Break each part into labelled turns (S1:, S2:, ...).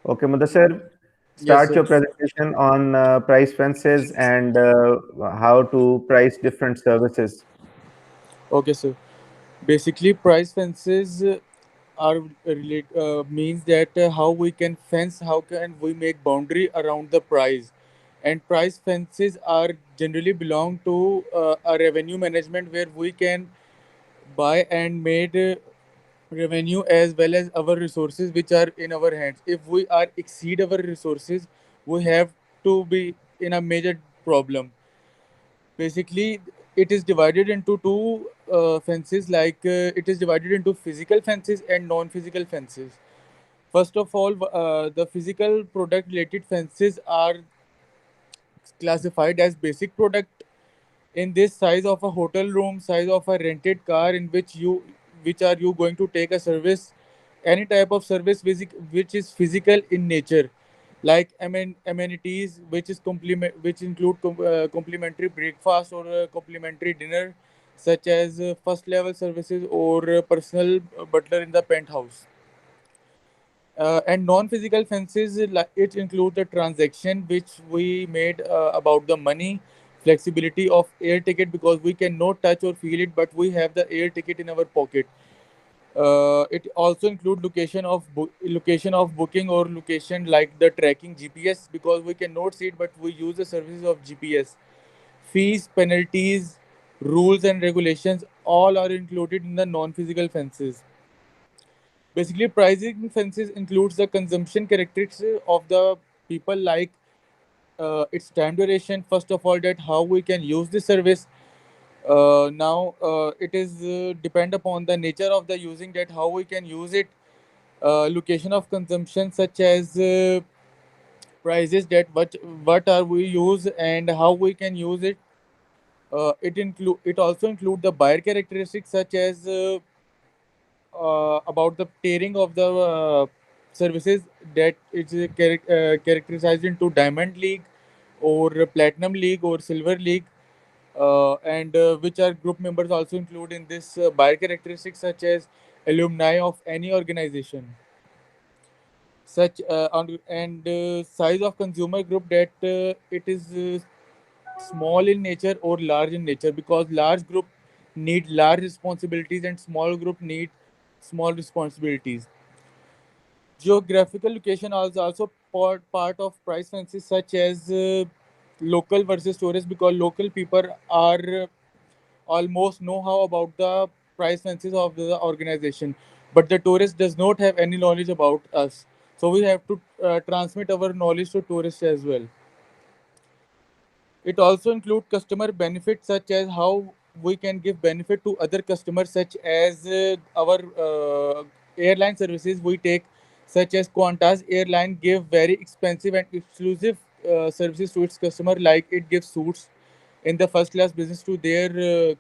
S1: Okay, Mudassir,
S2: Yes,
S1: start
S2: sir.
S1: your presentation on price fences and how to price different services.
S2: Okay, sir. Basically, price fences are means that how we can fence, how can we make boundary around the price, and price fences are generally belong to a revenue management where we can buy and made revenue as well as our resources which are in our hands. If we are exceed our resources, we have to be in a major problem. Basically, it is divided into two fences, like it is divided into physical fences and non-physical fences. First of all, the physical product related fences are classified as basic product in this size of a hotel room, size of a rented car, in which are you going to take a service, any type of service which is physical in nature, like amenities which is which include complimentary breakfast or complimentary dinner, such as first level services or personal butler in the penthouse. And non-physical fences, it include the transaction which we made about the money, flexibility of air ticket because we cannot touch or feel it, but we have the air ticket in our pocket. It also include location of booking or location like the tracking GPS because we cannot see it, but we use the services of GPS. Fees, penalties, rules and regulations all are included in the non-physical fences. Basically, pricing fences includes the consumption characteristics of the people, like its time duration. First of all, that how we can use the service. Now, it is depend upon the nature of the using, that how we can use it. Location of consumption, such as prices, that what are we use and how we can use it. It also include the buyer characteristics, such as about the tiering of the services, that it's characterized into diamond league or platinum league or silver league, and which are group members also include in this buyer characteristics, such as alumni of any organization, and size of consumer group, that it is small in nature or large in nature, because large group need large responsibilities and small group need small responsibilities. Geographical location is also part of price fences, such as local versus tourist, because local people are almost know how about the price fences of the organization, but the tourist does not have any knowledge about us. So we have to transmit our knowledge to tourists as well. It also includes customer benefits, such as how we can give benefit to other customers, such as our airline services we take, such as Qantas airline give very expensive and exclusive services to its customer, like it gives suits in the first class business to their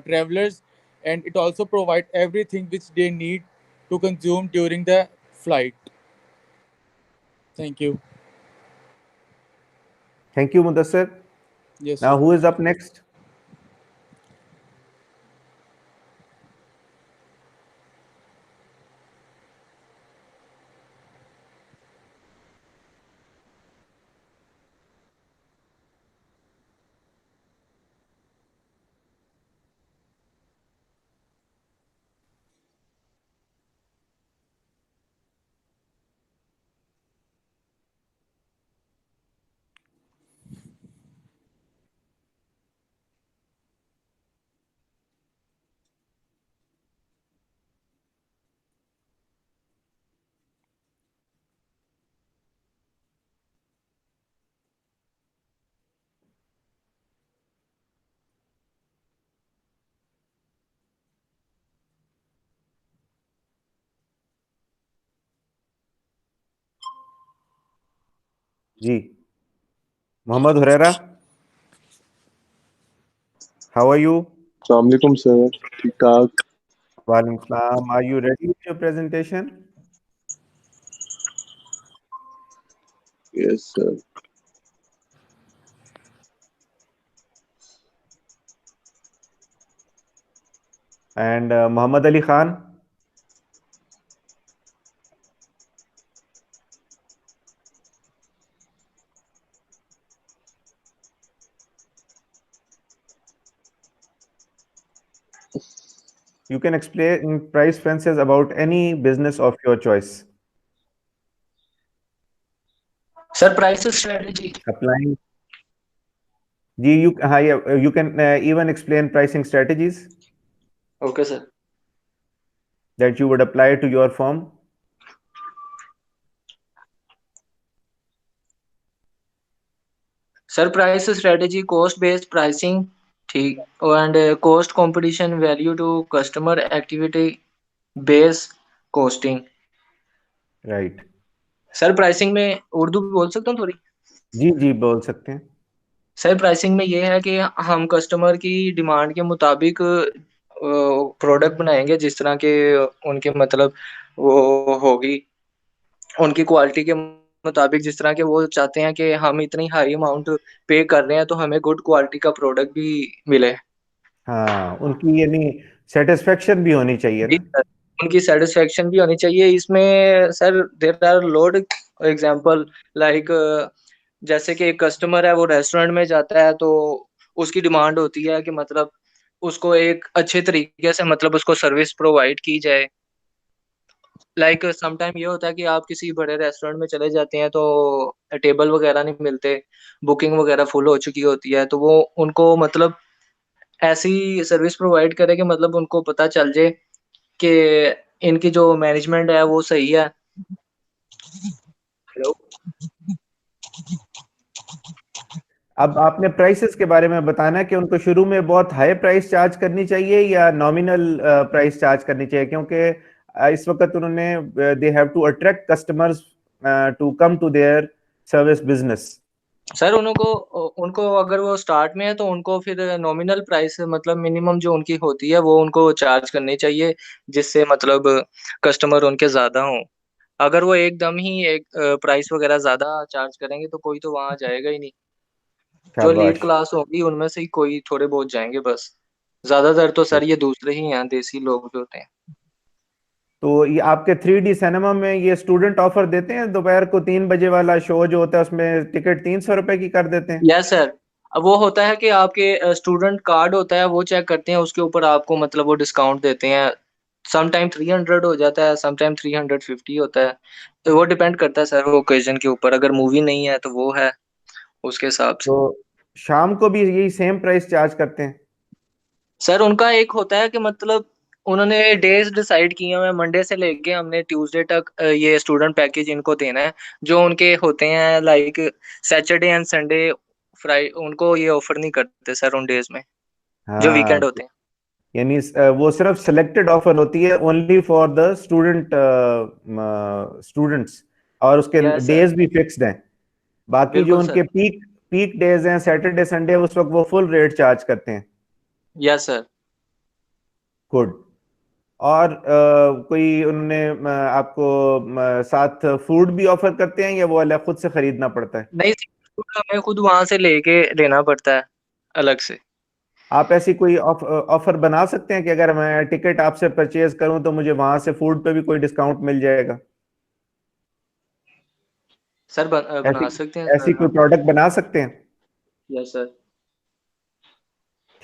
S2: travelers, and it also provide everything which they need to consume during the flight. Thank you.
S1: Thank you, Mudassir.
S2: Yes,
S1: Now,
S2: sir.
S1: who is up next? Ji. Muhammad Hurera, how are you?
S3: Assalamualaikum sir, ठीक ठाक.
S1: Walaikum Salam. Are you ready with your presentation?
S3: Yes sir.
S1: And Muhammad Ali Khan, You can explain price fences about any business of your choice.
S4: Sir price strategy.
S1: Applying. You can even explain pricing strategies
S4: okay sir.
S1: that you would apply to your firm.
S4: Sir price strategy cost based pricing, ठीक, and cost competition, value to customer, activity base costing.
S1: Right.
S4: Sir pricing में उर्दू भी बोल सकता हूँ थोड़ी?
S1: जी जी बोल सकते हैं।
S4: सर प्राइसिंग में ये है कि हम कस्टमर की डिमांड के मुताबिक प्रोडक्ट बनाएंगे, जिस तरह के उनके मतलब वो होगी, उनकी क्वालिटी के मुताबिक, जिस तरह के वो चाहते हैं कि हम इतनी हाई अमाउंट पे कर रहे हैं तो हमें गुड क्वालिटी का प्रोडक्ट भी मिले।
S1: हाँ, उनकी यानी सेटिस्फेक्शन भी होनी चाहिए
S4: जी
S1: ना।
S4: सर, उनकी सेटिस्फेक्शन भी होनी चाहिए। इसमें sir there are load example, like जैसे कि एक कस्टमर है, वो रेस्टोरेंट में जाता है तो उसकी डिमांड होती है कि मतलब उसको एक अच्छे तरीके से मतलब उसको सर्विस प्रोवाइड की जाए। लाइक सम टाइम ये होता है कि आप किसी बड़े रेस्टोरेंट में चले जाते हैं तो टेबल वगैरह नहीं मिलते, बुकिंग वगैरह फुल हो चुकी होती है, तो वो उनको मतलब ऐसी सर्विस प्रोवाइड करे कि मतलब उनको पता चल जाए कि इनकी जो मैनेजमेंट है वो सही है। हेलो।
S1: अब आपने प्राइसेस के बारे में बताना है कि उनको शुरू में बहुत हाई प्राइस चार्ज करनी चाहिए या नॉमिनल प्राइस चार्ज करनी चाहिए, क्योंकि इस वक्त उन्होंने they have to attract customers to come to their service business.
S4: Sir उनको उनको अगर वो स्टार्ट में है तो उनको फिर नॉमिनल प्राइस मतलब मिनिमम जो उनकी होती है वो उनको चार्ज करनी चाहिए, जिससे मतलब कस्टमर उनके ज्यादा हों। अगर वो एकदम ही एक प्राइस वगैरह ज्यादा चार्ज करेंगे तो कोई तो वहां जाएगा ही नहीं। जो लीड
S1: शाबाश।
S4: क्लास होगी उनमें से ही कोई थोड़े बहुत जाएंगे बस। ज्यादातर तो
S1: तो
S4: सर ये दूसरे ही हैं, देसी लोग जो होते हैं।
S1: ये आपके 3D सिनेमा में ये स्टूडेंट ऑफर देते हैं, दोपहर को 3 बजे वाला शो जो होता है उसमें टिकट 300 रुपए की कर देते हैं।
S4: Yes sir. अब वो होता है कि आपके स्टूडेंट कार्ड होता है, वो चेक करते हैं, उसके ऊपर आपको मतलब वो डिस्काउंट देते हैं। सम टाइम 300 हो जाता है, सम टाइम 350 होता है, तो वो डिपेंड करता है सर वो ओकेजन के ऊपर। अगर मूवी नहीं है तो वो है उसके हिसाब से।
S1: तो शाम को भी यही सेम प्राइस चार्ज करते हैं?
S4: सर उनका एक होता है कि मतलब उन्होंने डेज डिसाइड किए हुए हैं, मंडे से लेके हमने ट्यूसडे तक ये स्टूडेंट पैकेज इनको देना है। जो उनके होते हैं like Saturday and Sunday, Friday, उनको ये ऑफर नहीं करते सर उन डेज में जो
S1: हाँ,
S4: वीकेंड होते हैं।
S1: यानी वो सिर्फ सिलेक्टेड ऑफर होती है ओनली फॉर द स्टूडेंट्स, और उसके
S4: यस सर।
S1: डेज भी फिक्स्ड हैं। बाकी जो
S4: बिल्कुल
S1: उनके
S4: सर।
S1: पीक पीक डेज हैं, सैटरडे संडे, उस वक्त वो फुल रेट चार्ज करते हैं।
S4: Yes sir.
S1: गुड। और कोई उन्होंने आपको साथ फूड भी ऑफर करते हैं या वो अलग खुद से खरीदना पड़ता है?
S4: नहीं सर, हमें खुद वहां से लेके लेना पड़ता है अलग से।
S1: आप ऐसी कोई ऑफर बना सकते हैं कि अगर मैं टिकट आपसे परचेज करूं तो मुझे वहां से फूड पे भी कोई डिस्काउंट मिल जाएगा?
S4: सर
S1: ऐसी
S4: बना सकते हैं
S1: ऐसी
S4: सर
S1: कोई
S4: हम।
S1: प्रोडक्ट बना सकते हैं?
S4: Yes sir.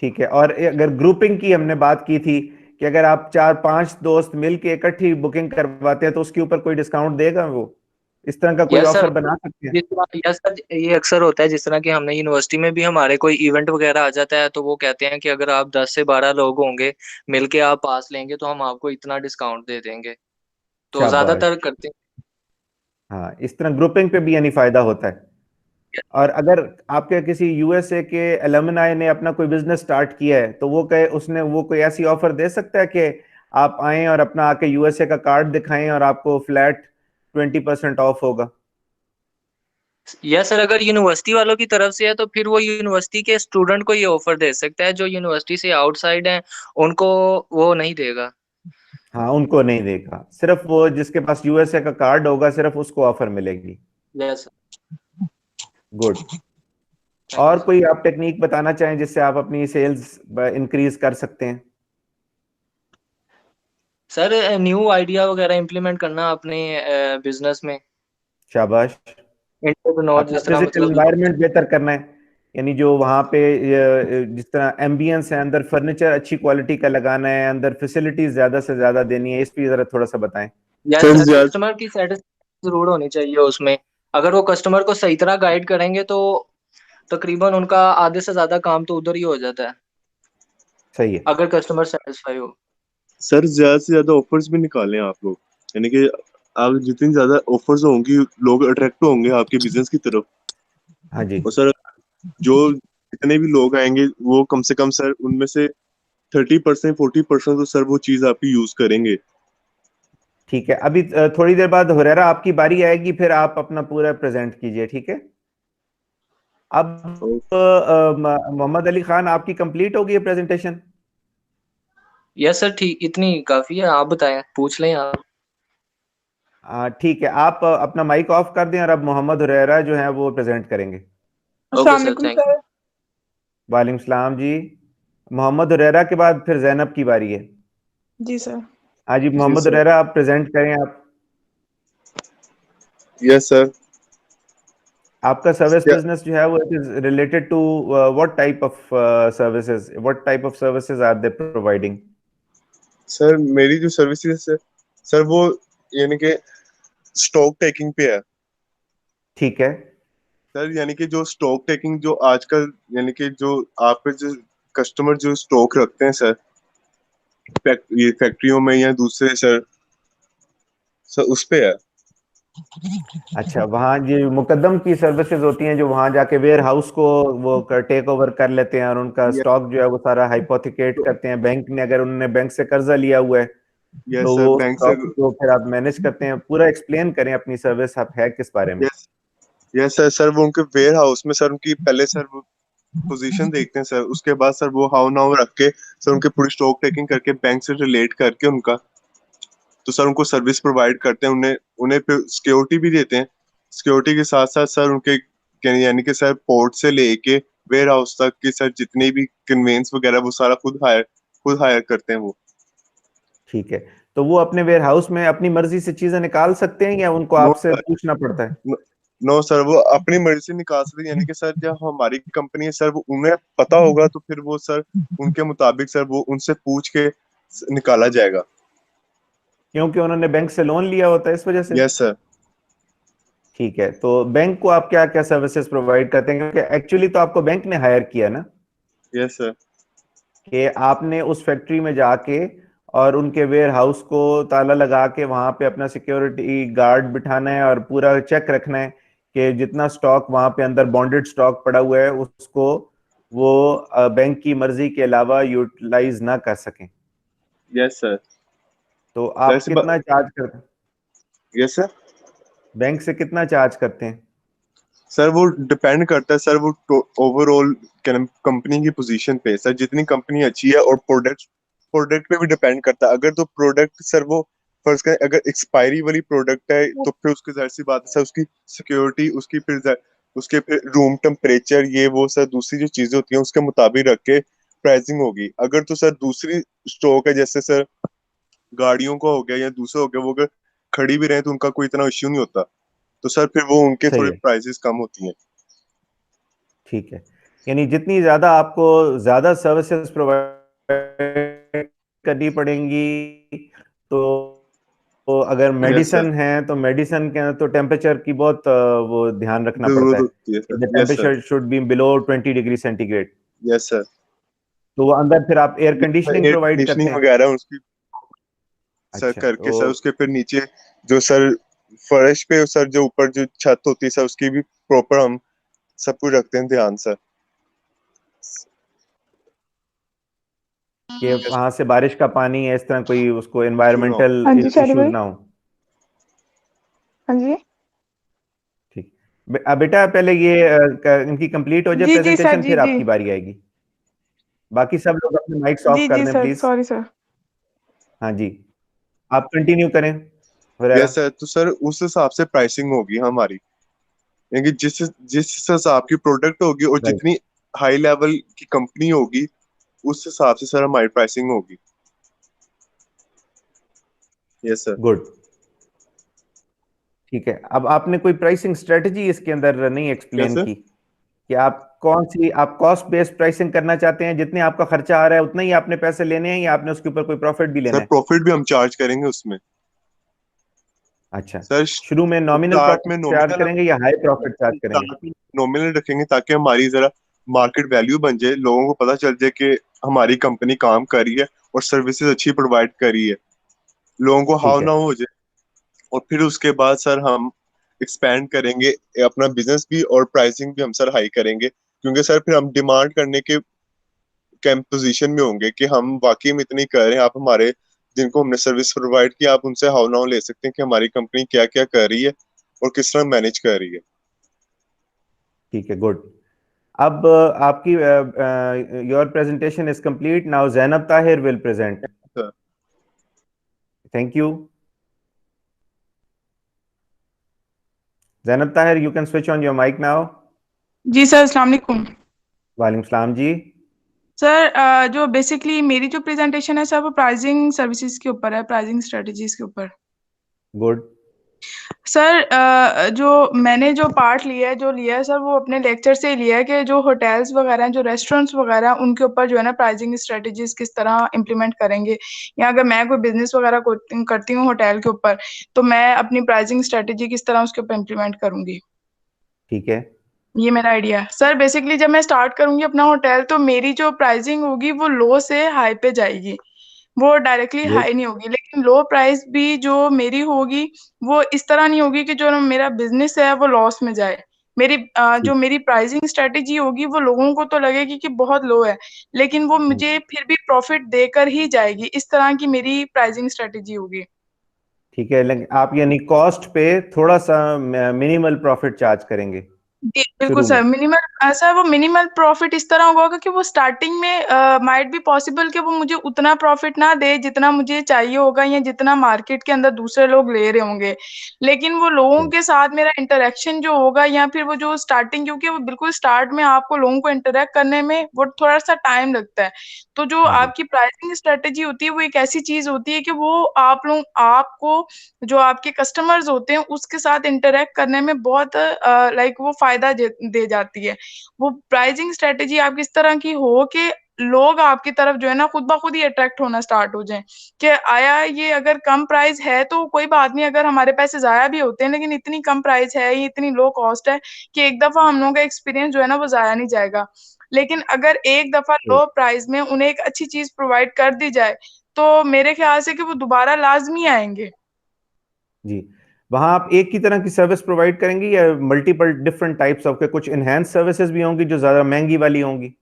S1: ठीक है। और अगर ग्रुपिंग की हमने बात की थी कि अगर आप 4-5 दोस्त मिलके इकट्ठी बुकिंग करवाते हैं तो उसके ऊपर कोई डिस्काउंट देगा वो? इस तरह का कोई
S4: यस सर।
S1: ऑफर बना सकते हैं?
S4: जिस तरह यस सर, ये अक्सर होता है, जिस तरह कि हमने यूनिवर्सिटी में भी हमारे कोई इवेंट वगैरह आ जाता है तो वो कहते हैं कि अगर आप 10 से 12 लोग होंगे मिलके आप पास लेंगे तो हम आपको इतना डिस्काउंट दे देंगे, तो
S1: शाबाश।
S4: ज्यादातर करते
S1: हाँ, इस तरह ग्रुपिंग पे भी यानी फायदा होता है।
S4: हैं।
S1: और अगर आपके किसी यूएसए के एलुमनाई ने अपना कोई बिजनेस स्टार्ट किया है तो वो कोई ऐसी ऑफर दे सकता है कि आप आएं और अपना आके यूएसए का कार्ड दिखाएं और आपको फ्लैट 20% ऑफ होगा?
S4: यस सर, अगर यूनिवर्सिटी वालों की तरफ से है तो फिर वो यूनिवर्सिटी के स्टूडेंट को ये ऑफर दे सकता है, जो यूनिवर्सिटी से आउटसाइड है उनको वो नहीं देगा।
S1: हाँ, उनको नहीं देगा, सिर्फ वो जिसके पास यूएसए का कार्ड होगा सिर्फ उसको ऑफर मिलेगी।
S4: यस।
S1: गुड।
S4: थैंक यू
S1: और
S4: सर।
S1: कोई आप टेक्निक बताना चाहें जिससे आप अपनी सेल्स इंक्रीज कर सकते हैं?
S4: सर न्यू आइडिया वगैरह इम्प्लीमेंट करना अपने बिजनेस में,
S1: शाबाश।
S4: एंटरप्रेन्योर
S1: अपना
S4: जिस तरह
S1: फिजिकल
S4: मतलब लोग।
S1: एनवायरनमेंट बेहतर करना है, यानी जो वहाँ पे जिस तरह एम्बियंस है, अंदर फर्नीचर अच्छी क्वालिटी का लगाना है, अंदर फैसिलिटीज ज्यादा से ज्यादा देनी है, इस पे जरा थोड़ा सा बताएं।
S4: या
S3: सर
S4: सर
S3: ज्यादा
S4: कस्टमर की सेटिस्फेक्शन जरूर होनी चाहिए उसमें। अगर वो कस्टमर को सही तरह गाइड करेंगे तो तकरीबन उनका आधे से ज्यादा काम तो उधर ही हो जाता है,
S1: सही है।
S4: अगर कस्टमर सेटिस्फाई हो।
S3: सर ज्यादा से ज्यादा ऑफर्स भी निकालें आप लोग, यानी कि आप जितनी ज्यादा ऑफर्स होंगी लोग अट्रैक्ट होंगे आपके बिजनेस की तरफ।
S1: हाँ जी,
S3: और सर जो जितने भी लोग आएंगे वो कम से कम सर उनमें से 30% 40% तो सर वो चीज आपकी यूज करेंगे।
S1: ठीक है। अभी थोड़ी देर बाद हुरैरा आपकी बारी आएगी, फिर आप अपना पूरा प्रेजेंट कीजिए, ठीक है। अब
S3: और
S1: मोहम्मद अली खान, आपकी कंप्लीट होगी प्रेजेंटेशन?
S4: यस सर, ठीक, इतनी काफी है। आप बताएं, पूछ लें आप।
S1: ठीक है, आप अपना माइक ऑफ कर दें और अब मोहम्मद हुरैरा जो है वो प्रेजेंट करेंगे।
S4: Okay sir, thank you.
S1: वालेकुम सलाम जी। मोहम्मद हुरैरा के बाद फिर जैनब की बारी है।
S5: जी सर।
S1: हाँ जी,
S3: जी
S1: मोहम्मद
S3: सर।
S1: हुरैरा आप प्रेजेंट करें। आप
S3: यस सर।
S1: आपका सर्विस
S3: क्या
S1: बिजनेस जो है वो it is related to what type of services, what type of services are they providing?
S3: Sir मेरी जो सर्विसेज है सर वो यानी कि स्टॉक टेकिंग पे है
S1: ठीक है।
S3: सर, यानी कि जो स्टॉक टेकिंग जो आजकल यानी कि जो आपके जो कस्टमर जो स्टॉक रखते हैं सर ये फैक्ट्रियों में या दूसरे सर सर उस पे है।
S1: अच्छा, वहाँ ये मुकद्दम की सर्विसेज होती हैं जो वहाँ जाके वेयर हाउस को वो टेक ओवर कर लेते हैं और उनका स्टॉक जो है वो सारा हाइपोथिकेट करते हैं। बैंक ने, अगर उन्होंने बैंक से कर्जा लिया हुआ है
S3: यस
S1: तो
S3: सर
S1: वो
S3: बैंक से।
S1: स्टॉक को फिर आप मैनेज करते हैं। पूरा एक्सप्लेन करें अपनी सर्विस, आप है किस बारे में?
S3: यस यस सर सर वो उनके वेयर हाउस में सर उनकी पहले सर वो पोजीशन देखते हैं सर, उसके बाद सर वो हाउ नाउ रख के सर उनके पूरी स्टॉक टेकिंग करके बैंक से रिलेट करके उनका तो सर उनको सर्विस प्रोवाइड करते हैं, उन्हें उन्हें फिर सिक्योरिटी भी देते हैं। सिक्योरिटी के साथ साथ सर उनके यानी कि सर पोर्ट से लेके वेयर हाउस तक की सर जितनी भी कन्वेंस वगैरह वो सारा खुद हायर करते हैं वो।
S1: ठीक है। तो वो अपने वेयर हाउस में अपनी मर्जी से चीजें निकाल सकते हैं या उनको
S3: नो
S1: आपसे पूछना पड़ता है?
S3: नो सर वो अपनी मर्जी से निकाल सकते हैं, यानी कि सर जब हमारी कंपनी है सर वो उन्हें पता होगा तो फिर वो सर उनके मुताबिक सर वो उनसे पूछ के निकाला जाएगा।
S1: क्योंकि उन्होंने बैंक से लोन लिया होता है, इस वजह से।
S3: Yes sir.
S1: ठीक है। तो बैंक को आप क्या क्या सर्विसेज प्रोवाइड करते हैं, क्योंकि एक्चुअली तो आपको बैंक ने हायर किया ना,
S3: यस सर।
S1: कि आपने उस फैक्ट्री में जाके और उनके वेयर हाउस को ताला लगा के वहां पे अपना सिक्योरिटी गार्ड बिठाना है और पूरा चेक रखना है कि जितना स्टॉक वहां पे अंदर बॉन्डेड स्टॉक पड़ा हुआ है उसको वो बैंक की मर्जी के अलावा यूटिलाइज ना कर सकें।
S3: Yes sir.
S1: तो
S3: सर
S1: आप
S3: से
S1: कितना चार्ज करते हैं?
S3: Yes sir.
S1: बैंक से कितना चार्ज करते हैं?
S3: सर वो डिपेंड करता है सर वो ओवरऑल कंपनी की पोजीशन पे सर, जितनी कंपनी अच्छी है और प्रोडक्ट पे भी डिपेंड करता है। अगर तो प्रोडक्ट सर वो फर्ज करें अगर एक्सपायरी वाली प्रोडक्ट है तो फिर उसकी जाहिर सी बात है सर उसकी सिक्योरिटी उसके फिर रूम टेम्परेचर ये वो सर दूसरी जो चीजें होती हैं उसके मुताबिक रख के प्राइसिंग होगी। अगर तो सर दूसरी स्टॉक है जैसे सर गाड़ियों का हो गया या दूसरा हो गया, वो अगर खड़ी भी रहे तो उनका कोई इतना इश्यू नहीं होता, तो सर फिर वो उनके
S1: सही
S3: थोड़े
S1: है।
S3: प्राइसेस कम होती हैं।
S1: ठीक है। यानी जितनी ज्यादा आपको ज्यादा सर्विसेज प्रोवाइड करनी पड़ेंगी, तो अगर
S3: यस सर।
S1: मेडिसिन है तो मेडिसिन के अंदर तो टेम्परेचर की बहुत वो ध्यान रखना पड़ता
S3: जरूरत
S1: है।
S3: होती है sir.
S1: The
S3: yes sir.
S1: Temperature should be below 20 degree centigrade.
S3: Yes sir.
S1: तो वो अंदर फिर आप एयर कंडीशनिंग
S3: एयर
S1: प्रोवाइड करते
S3: कंडीशनिंग
S1: हैं?
S3: वगैरह उसकी सर
S1: अच्छा।
S3: करके
S1: तो
S3: सर उसके फिर नीचे जो सर फर्श पे सर जो ऊपर जो छत होती है सर उसकी भी प्रॉपर हम सब कुछ रखते हैं ध्यान सर।
S1: कि वहां से बारिश का पानी या इस तरह कोई उसको
S3: इशू ना हो।
S1: एनवायरमेंटल
S5: हाँ जी शादी
S1: इश्यूज
S5: भाई।
S1: ना हो।
S5: हाँ जी।
S1: ठीक। बेटा पहले ये इनकी कंप्लीट हो जाए
S5: जी जी सर,
S1: प्रेजेंटेशन,
S5: जी
S1: फिर
S5: जी।
S1: आपकी बारी आएगी। बाकी सब लोग अपने माइक्स ऑफ
S5: जी
S1: कर
S5: जी
S1: दें
S5: सर,
S1: प्लीज।
S5: Sorry sir.
S1: हाँ जी, आप कंटिन्यू करें हुरैरा।
S3: Yes sir. तो सर उस हिसाब से प्राइसिंग होगी हमारी, यानी जिस जिस हिसाब की प्रोडक्ट होगी और
S1: राइट।
S3: जितनी हाई लेवल की कंपनी होगी उस हिसाब से सर हमारी प्राइसिंग होगी। Yes sir.
S1: गुड। ठीक है। अब आपने कोई प्राइसिंग स्ट्रेटजी इसके अंदर नहीं
S3: क्या
S1: एक्सप्लेन
S3: सर?
S1: की? कि आप कॉस्ट बेस्ड प्राइसिंग करना चाहते हैं, जितने आपका खर्चा आ रहा है उतना ही आपने पैसे लेने हैं, या आपने उसके ऊपर कोई प्रॉफिट भी लेना
S3: सर
S1: है?
S3: प्रॉफिट भी हम चार्ज करेंगे उसमें।
S1: अच्छा,
S3: सर
S1: शुरू में नॉमिनल
S3: स्टार्ट
S1: प्रॉफिट
S3: में
S1: चार्ज
S3: नॉमिनल
S1: करेंगे या हाई प्रॉफिट चार्ज करेंगे?
S3: स्टार्ट में नॉमिनल रखेंगे ताकि हमारी जरा मार्केट वैल्यू बन जाए, लोगों को पता चल जाए कि हमारी कंपनी काम कर रही है और सर्विसेज अच्छी प्रोवाइड कर रही है, लोगों को हाव
S1: ठीक है।
S3: ना हो जाए। और फिर उसके बाद सर हम एक्सपैंड करेंगे अपना बिजनेस भी, और प्राइसिंग भी हम सर हाई करेंगे, क्योंकि सर फिर हम डिमांड करने के पोजीशन में होंगे कि हम वाकई में इतनी कर रहे हैं, आप हमारे जिनको हमने सर्विस प्रोवाइड की आप उनसे हाउ नाउ ले सकते हैं कि हमारी कंपनी क्या क्या कर रही है और किस तरह मैनेज कर रही है।
S1: ठीक है, गुड। अब आपकी your presentation is complete now, Zainab Tahir will present.
S3: Sir
S1: thank you. Zainab Tahir, you can switch on your mic now.
S5: जी सर, अस्सलाम वालेकुम।
S1: वालेकुम सलाम जी।
S5: सर जो बेसिकली मेरी जो प्रेजेंटेशन है सर वो प्राइसिंग सर्विसेज के ऊपर है, प्राइसिंग स्ट्रेटजीज के ऊपर।
S1: गुड।
S5: सर जो मैंने जो पार्ट लिया है, जो लिया है सर, वो अपने लेक्चर से ही लिया है कि जो होटल्स वगैरह हैं, जो रेस्टोरेंट्स वगैरह हैं, उनके ऊपर जो है ना प्राइसिंग स्ट्रेटजीज किस तरह इम्प्लीमेंट करेंगे, या अगर मैं कोई बिजनेस वगैरह करती हूँ होटल के ऊपर, तो मैं अपनी प्राइसिंग स्ट्रेटजी किस तरह उसके ऊपर इम्प्लीमेंट करूंगी।
S1: ठीक है।
S5: ये मेरा आइडिया है सर। बेसिकली जब मैं स्टार्ट करूंगी अपना होटल, तो मेरी जो प्राइसिंग होगी वो लो से हाई पे जाएगी, वो डायरेक्टली
S1: गुड।
S5: हाई नहीं होगी। लेकिन लो प्राइस भी जो मेरी होगी वो इस तरह नहीं होगी कि जो मेरा बिजनेस है वो लॉस में जाए। मेरी जो
S1: ठीक।
S5: मेरी प्राइसिंग स्ट्रेटेजी होगी वो लोगों को तो लगेगी कि बहुत लो है, लेकिन वो
S1: हम्म,
S5: मुझे फिर भी प्रॉफिट देकर ही जाएगी। इस तरह की मेरी प्राइसिंग स्ट्रेटेजी होगी।
S1: ठीक है, लेकिन आप यानी कॉस्ट पे थोड़ा सा मिनिमल प्रॉफिट चार्ज करेंगे
S5: जी बिल्कुल
S1: शुरू में?
S5: सर। मिनिमल सर वो मिनिमल प्रॉफिट इस तरह होगा कि वो स्टार्टिंग में माइट बी पॉसिबल कि वो मुझे उतना प्रॉफिट ना दे जितना मुझे चाहिए होगा, या जितना मार्केट के अंदर दूसरे लोग ले रहे होंगे। लेकिन वो लोगों के साथ मेरा इंटरेक्शन जो होगा, या फिर वो जो स्टार्टिंग, क्योंकि वो बिल्कुल स्टार्ट में आपको लोगों को इंटरेक्ट करने में वो थोड़ा सा टाइम लगता है। तो जो
S1: हाँ जी।
S5: आपकी प्राइसिंग स्ट्रेटेजी होती है वो एक ऐसी चीज होती है कि वो आप लोग आपको, जो आपके कस्टमर्स होते हैं उसके साथ इंटरेक्ट करने में बहुत लाइक वो फायदा दे जाती है। वो प्राइसिंग स्ट्रेटेजी आपकी इस तरह की हो कि लोग आपकी तरफ जो है ना खुद ब खुद ही अट्रैक्ट होना स्टार्ट हो जाएं, कि आया ये अगर कम प्राइस है तो कोई बात नहीं, अगर हमारे पैसे जाया भी होते हैं लेकिन इतनी कम प्राइस है, ये इतनी लो कॉस्ट है कि एक दफा हम लोगों का एक्सपीरियंस जो है ना वो जाया नहीं जाएगा। लेकिन अगर एक दफा
S1: गुड।
S5: लो प्राइस में उन्हें एक अच्छी चीज प्रोवाइड कर दी जाए, तो मेरे ख्याल से कि वो दोबारा लाजमी आएंगे।
S1: जी। वहां आप एक की तरह की सर्विस प्रोवाइड करेंगी या मल्टीपल डिफरेंट टाइप्स ऑफ के कुछ इनहेंस सर्विसेज भी होंगी जो ज्यादा महंगी वाली होंगी?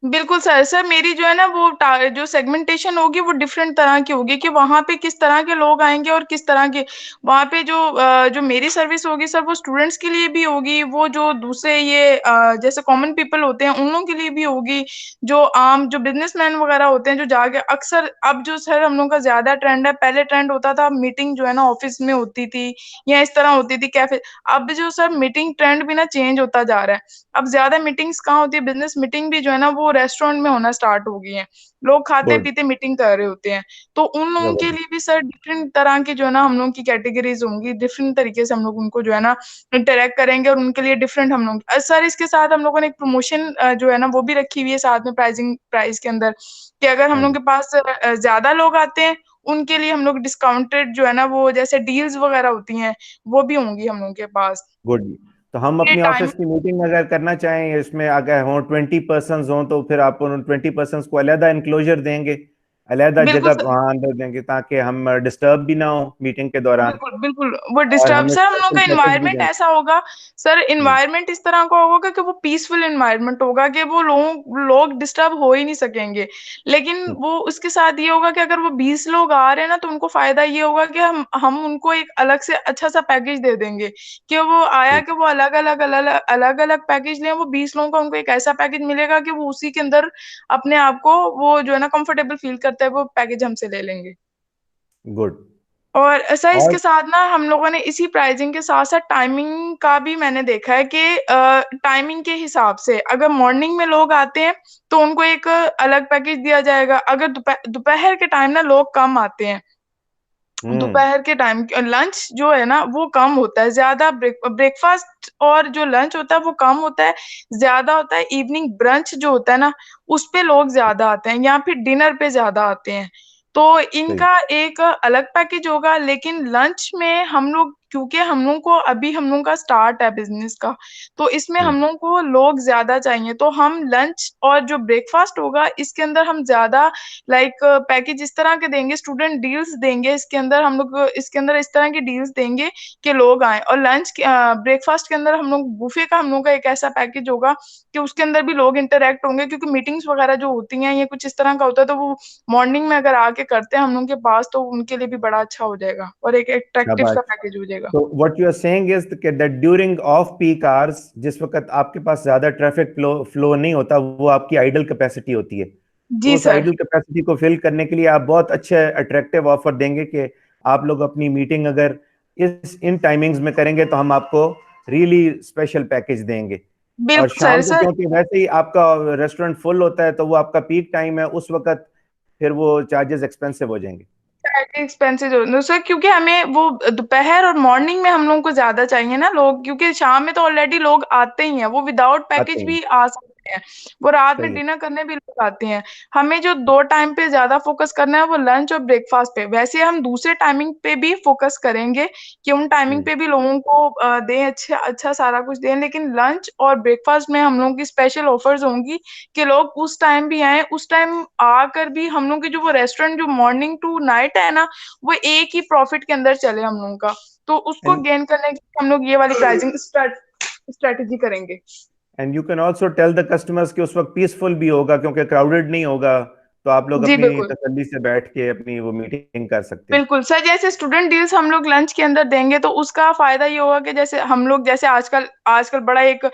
S5: बिल्कुल सर। सर मेरी जो है ना वो जो सेगमेंटेशन होगी वो डिफरेंट तरह की होगी, कि वहां पे किस तरह के लोग आएंगे और किस तरह के वहां पे जो मेरी सर्विस होगी सर वो स्टूडेंट्स के लिए भी होगी, वो जो दूसरे ये जैसे कॉमन पीपल होते हैं उन लोगों के लिए भी होगी, जो आम जो बिजनेसमैन वगैरह होते हैं जो जाके अक्सर, अब जो सर हम लोगों का ज्यादा ट्रेंड है, पहले ट्रेंड होता था मीटिंग जो है ना ऑफिस में होती थी या इस तरह होती थी कैफे। अब जो सर मीटिंग ट्रेंड भी ना चेंज होता जा रहा है। अब ज्यादा मीटिंग्स कहाँ होती है, बिजनेस मीटिंग भी जो है ना वो रेस्टोरेंट में होना स्टार्ट हो गई है। लोग खाते
S1: गुड।
S5: पीते मीटिंग कर रहे होते हैं। तो उन लोगों के
S1: जबरदस्त।
S5: लिए भी सर डिफरेंट तरह की जो है ना हम लोग की कैटेगरीज होंगी, डिफरेंट तरीके से हम लोग उनको जो है ना इंटरेक्ट करेंगे, और उनके लिए डिफरेंट हम लोग सर इसके साथ हम लोगों ने एक प्रमोशन जो है ना वो भी रखी हुई है साथ में प्राइसिंग प्राइस के अंदर, कि अगर हम
S1: हाँ
S5: लोग
S1: जी।
S5: के पास ज्यादा लोग आते हैं उनके लिए हम लोग डिस्काउंटेड जो है ना वो जैसे डील्स वगैरह होती हैं वो भी होंगी हम लोगों के पास।
S1: गुड। तो हम
S5: ये
S1: अपनी
S5: टाइम
S1: ऑफिस की मीटिंग अगर करना चाहें, इसमें अगर हो 20 पर्सन हो, तो फिर आप उन 20 पर्सन को अलहदा इंक्लोजर देंगे, अलहदा
S5: बिल्कुल
S1: जगह
S5: सर।
S1: वहां अंदर देंगे, ताकि हम डिस्टर्ब भी ना हो मीटिंग के दौरान,
S5: बिल्कुल बिल्कुल वो
S1: और
S5: डिस्टर्ब
S1: हमें
S5: सर हम लोग
S1: स्पेशल
S5: का
S1: पैकेज भी
S5: इन्वायरमेंट
S1: दें।
S5: ऐसा होगा। सर
S1: हम्म,
S5: इन्वायरमेंट इस तरह का होगा कि वो पीसफुल इन्वायरमेंट होगा, कि वो लोग डिस्टर्ब हो ही नहीं सकेंगे। लेकिन
S1: हम्म,
S5: वो उसके साथ ये होगा कि अगर वो 20 लोग आ रहे हैं ना तो उनको फायदा ये होगा कि हम उनको एक अलग से अच्छा सा पैकेज दे देंगे, कि वो आया
S1: ठीक।
S5: कि वो अलग अलग पैकेज लें। वो 20 लोगों का उनको एक ऐसा पैकेज मिलेगा कि वो उसी के अंदर अपने आप को वो जो है ना कंफर्टेबल फील करता है, वो पैकेज हमसे ले लेंगे।
S1: गुड।
S5: और ऐसा
S1: और
S5: इसके साथ ना हम लोगों ने इसी प्राइसिंग के साथ साथ टाइमिंग का भी मैंने देखा है कि टाइमिंग के हिसाब से अगर मॉर्निंग में लोग आते हैं तो उनको एक अलग पैकेज दिया जाएगा। अगर दोपहर के टाइम ना लोग कम आते हैं दोपहर के टाइम लंच जो है ना वो कम होता है, ज्यादा ब्रेकफास्ट और जो लंच होता है वो कम होता है, ज्यादा होता है इवनिंग ब्रंच जो होता है ना, उस पे लोग ज्यादा आते हैं या फिर डिनर पे ज्यादा आते हैं। तो
S1: सही।
S5: इनका एक अलग पैकेज होगा, लेकिन लंच में हम लोग, क्योंकि हम लोग को अभी हम लोग का स्टार्ट है बिजनेस का, तो इसमें
S1: हम्म।
S5: हम लोग को लोग ज्यादा चाहिए, तो हम लंच और जो ब्रेकफास्ट होगा इसके अंदर हम ज्यादा लाइक पैकेज इस तरह के देंगे, स्टूडेंट डील्स देंगे इसके अंदर, हम लोग इसके अंदर इस तरह की डील्स देंगे कि लोग आए। और लंच ब्रेकफास्ट के अंदर हम लोग बुफे का, हम लोग का एक ऐसा पैकेज होगा कि उसके अंदर भी लोग इंटरेक्ट होंगे, क्योंकि मीटिंग्स वगैरह जो होती हैं ये कुछ इस तरह का होता है, तो वो मॉर्निंग में अगर आके करते हैं हम लोग के पास तो उनके लिए भी बड़ा अच्छा हो जाएगा और एक अट्रैक्टिव
S1: शाबाश।
S5: सा पैकेज हो जाएगा।
S1: तो what you are saying is that during off peak hours, जिस वक्त आपके पास ज्यादा ट्रैफिक फ्लो नहीं होता, वो आपकी आइडल कैपेसिटी होती है। तो
S5: जी
S1: उस
S5: सर।
S1: आइडल कैपेसिटी को फिल करने के लिए आप बहुत अच्छे अट्रैक्टिव ऑफर देंगे कि आप लोग अपनी मीटिंग अगर इन टाइमिंग्स में करेंगे तो हम आपको रियली स्पेशल पैकेज देंगे। और
S5: बिल्कुल सर।
S1: शाम को
S5: सर
S1: क्योंकि वैसे ही आपका रेस्टोरेंट फुल होता है, तो वो आपका पीक टाइम है, उस वक्त फिर वो चार्जेस एक्सपेंसिव हो जाएंगे।
S5: एक्सपेंसिव हो सर, क्योंकि हमें वो दोपहर और मॉर्निंग में हम लोगों को ज्यादा चाहिए ना लोग, क्योंकि शाम में तो ऑलरेडी लोग आते ही हैं, वो विदाउट
S1: आते
S5: पैकेज
S1: हैं।
S5: भी आ सकते हैं, वो रात में
S1: सही है।
S5: डिनर करने भी लोग आते हैं। हमें जो दो टाइम पे ज्यादा फोकस करना है वो लंच और ब्रेकफास्ट पे, वैसे हम दूसरे टाइमिंग पे भी फोकस करेंगे कि उन टाइमिंग पे भी लोगों को दें, अच्छा अच्छा सारा कुछ दें, लेकिन लंच और ब्रेकफास्ट में हम लोगों की स्पेशल ऑफर्स होंगी कि लोग उस टाइम भी आए, उस टाइम आकर भी हम लोग की जो वो रेस्टोरेंट जो मॉर्निंग टू नाइट है ना, वो एक ही प्रॉफिट के अंदर चले हम लोगों का, तो उसको
S1: एंड
S5: गेन करने के लिए हम लोग ये वाली प्राइसिंग स्ट्रेटेजी करेंगे।
S1: And you can also tell the customers कि उस वक्त पीसफुल भी होगा क्योंकि क्राउडेड नहीं होगा, तो आप लोग
S5: जी
S1: अपनी
S5: बिल्कुल।
S1: तसल्ली से बैठ के अपनी वो मीटिंग कर सकते हैं।
S5: बिल्कुल सर, जैसे स्टूडेंट डील्स हम लोग लंच के अंदर देंगे तो उसका फायदा ये होगा कि जैसे हम लोग, जैसे आजकल आजकल बड़ा एक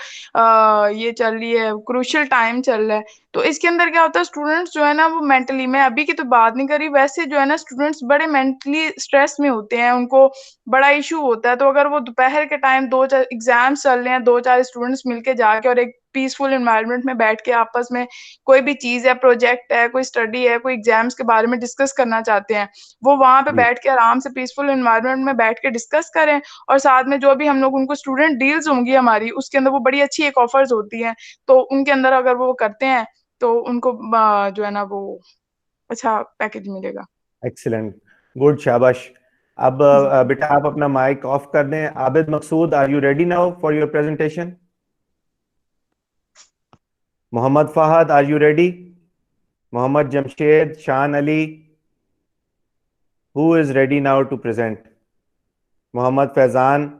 S5: ये चल रही है, क्रूशियल टाइम चल रहा है, तो इसके अंदर क्या होता है, स्टूडेंट्स जो है ना वो मेंटली, मैं अभी की तो बात नहीं करी, वैसे जो है ना स्टूडेंट्स बड़े मेंटली स्ट्रेस में होते हैं, उनको बड़ा इशू होता है, तो अगर वो दोपहर के टाइम दो चार एग्जाम्स चल रहे हैं, दो चार स्टूडेंट्स मिलके जाके और एक पीसफुल एनवायरनमेंट में बैठ के आपस में कोई भी चीज है, प्रोजेक्ट है, कोई स्टडी है, कोई एग्जाम्स के बारे में डिस्कस करना चाहते हैं, वो वहां पे
S1: जी।
S5: बैठ के आराम से पीसफुल एनवायरनमेंट में बैठ के डिस्कस करें। और साथ में जो भी हम लोग उनको स्टूडेंट डील्स होंगी हमारी, उसके अंदर वो बड़ी अच्छी एक ऑफर्स होती हैं, तो उनके अंदर अगर वो करते हैं तो उनको जो है ना वो अच्छा पैकेज मिलेगा।
S1: एक्सीलेंट। गुड। शाबाश। अब
S5: जी
S1: बेटा आप अपना माइक ऑफ कर दें। Abid Maqsood, are you ready now for your presentation? Mohammad Fahad, are you ready? Mohammad Jamshed, Shan Ali, who is ready now to present? Mohammad Faizan?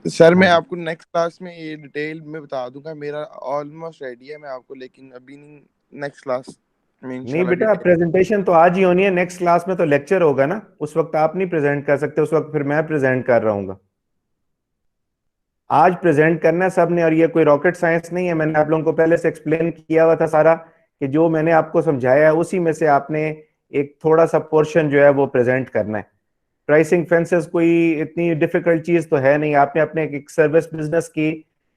S6: Sir
S1: हाँ
S6: मैं
S1: जी।
S6: आपको नेक्स्ट क्लास में ये डिटेल में बता दूंगा, मेरा ऑलमोस्ट रेडी है मैं आपको, लेकिन अभी नहीं, नेक्स्ट क्लास में
S1: नहीं
S6: इंशाल्लाह
S1: बेटा,
S6: डिटेल।
S1: प्रेजेंटेशन तो आज ही होनी है, नेक्स्ट क्लास में तो लेक्चर होगा ना, उस वक्त आप नहीं प्रेजेंट कर सकते, उस वक्त फिर मैं प्रेजेंट कर रहा हूँ। आज प्रेजेंट करना है सबने, और ये कोई रॉकेट साइंस नहीं है, मैंने आप लोगों को पहले से एक्सप्लेन किया हुआ था सारा, कि जो मैंने आपको समझाया है उसी में से आपने एक थोड़ा सा पोर्शन जो है वो प्रेजेंट करना है। प्राइसिंग फेंसेस कोई इतनी डिफिकल्ट चीज तो है नहीं, आपने अपने एक सर्विस बिजनेस की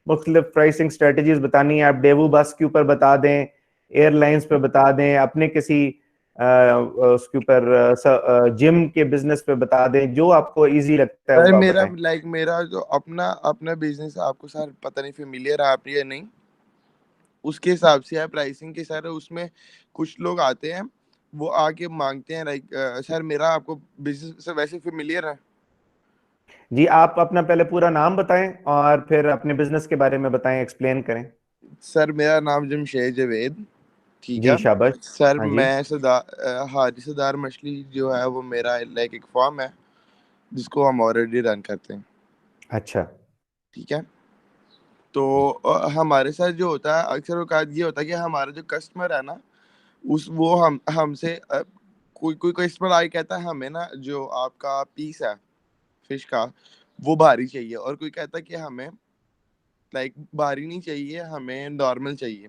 S1: मुख्तलिफ प्राइसिंग स्ट्रेटजीज बतानी है, आप डेवू बस के ऊपर बता दें, एयरलाइंस पे बता दें, अपने किसी उसके ऊपर जिम के बिजनेस पे बता दें, जो आपको इजी लगता है
S6: सर
S1: वो आप
S6: मेरा
S1: बताएं।
S6: मेरा जो अपना अपना बिजनेस है, आपको सर पता नहीं फेमिलियर आप या नहीं, उसके हिसाब से है प्राइसिंग के सर, उसमें कुछ लोग आते हैं वो आके मांगते हैं लाइक सर मेरा आपको बिजनेस सर वैसे फेमिलियर है।
S1: जी, आप अपना पहले पूरा नाम बताएं और फिर अपने बिजनेस के बारे में बताएं, एक्सप्लेन करें।
S6: सर मेरा नाम जमशेद जावेद, ठीक है
S1: जी शाबाश।
S6: सर।
S1: हाँ जी।
S6: मैं हाजी सरदार मछली जो है वो मेरा लाइक एक फॉर्म है जिसको हम ऑलरेडी रन करते हैं,
S1: अच्छा।
S6: ठीक है। तो हमारे साथ जो होता है अक्सर औकात ये होता है कि हमारा जो कस्टमर है ना, उस वो हम हमसे कोई कोई कस्टमर आके कहता है हमें ना जो आपका पीस है फिश का वो भारी चाहिए, और कोई कहता है कि हमें लाइक भारी नहीं चाहिए, हमें नॉर्मल चाहिए।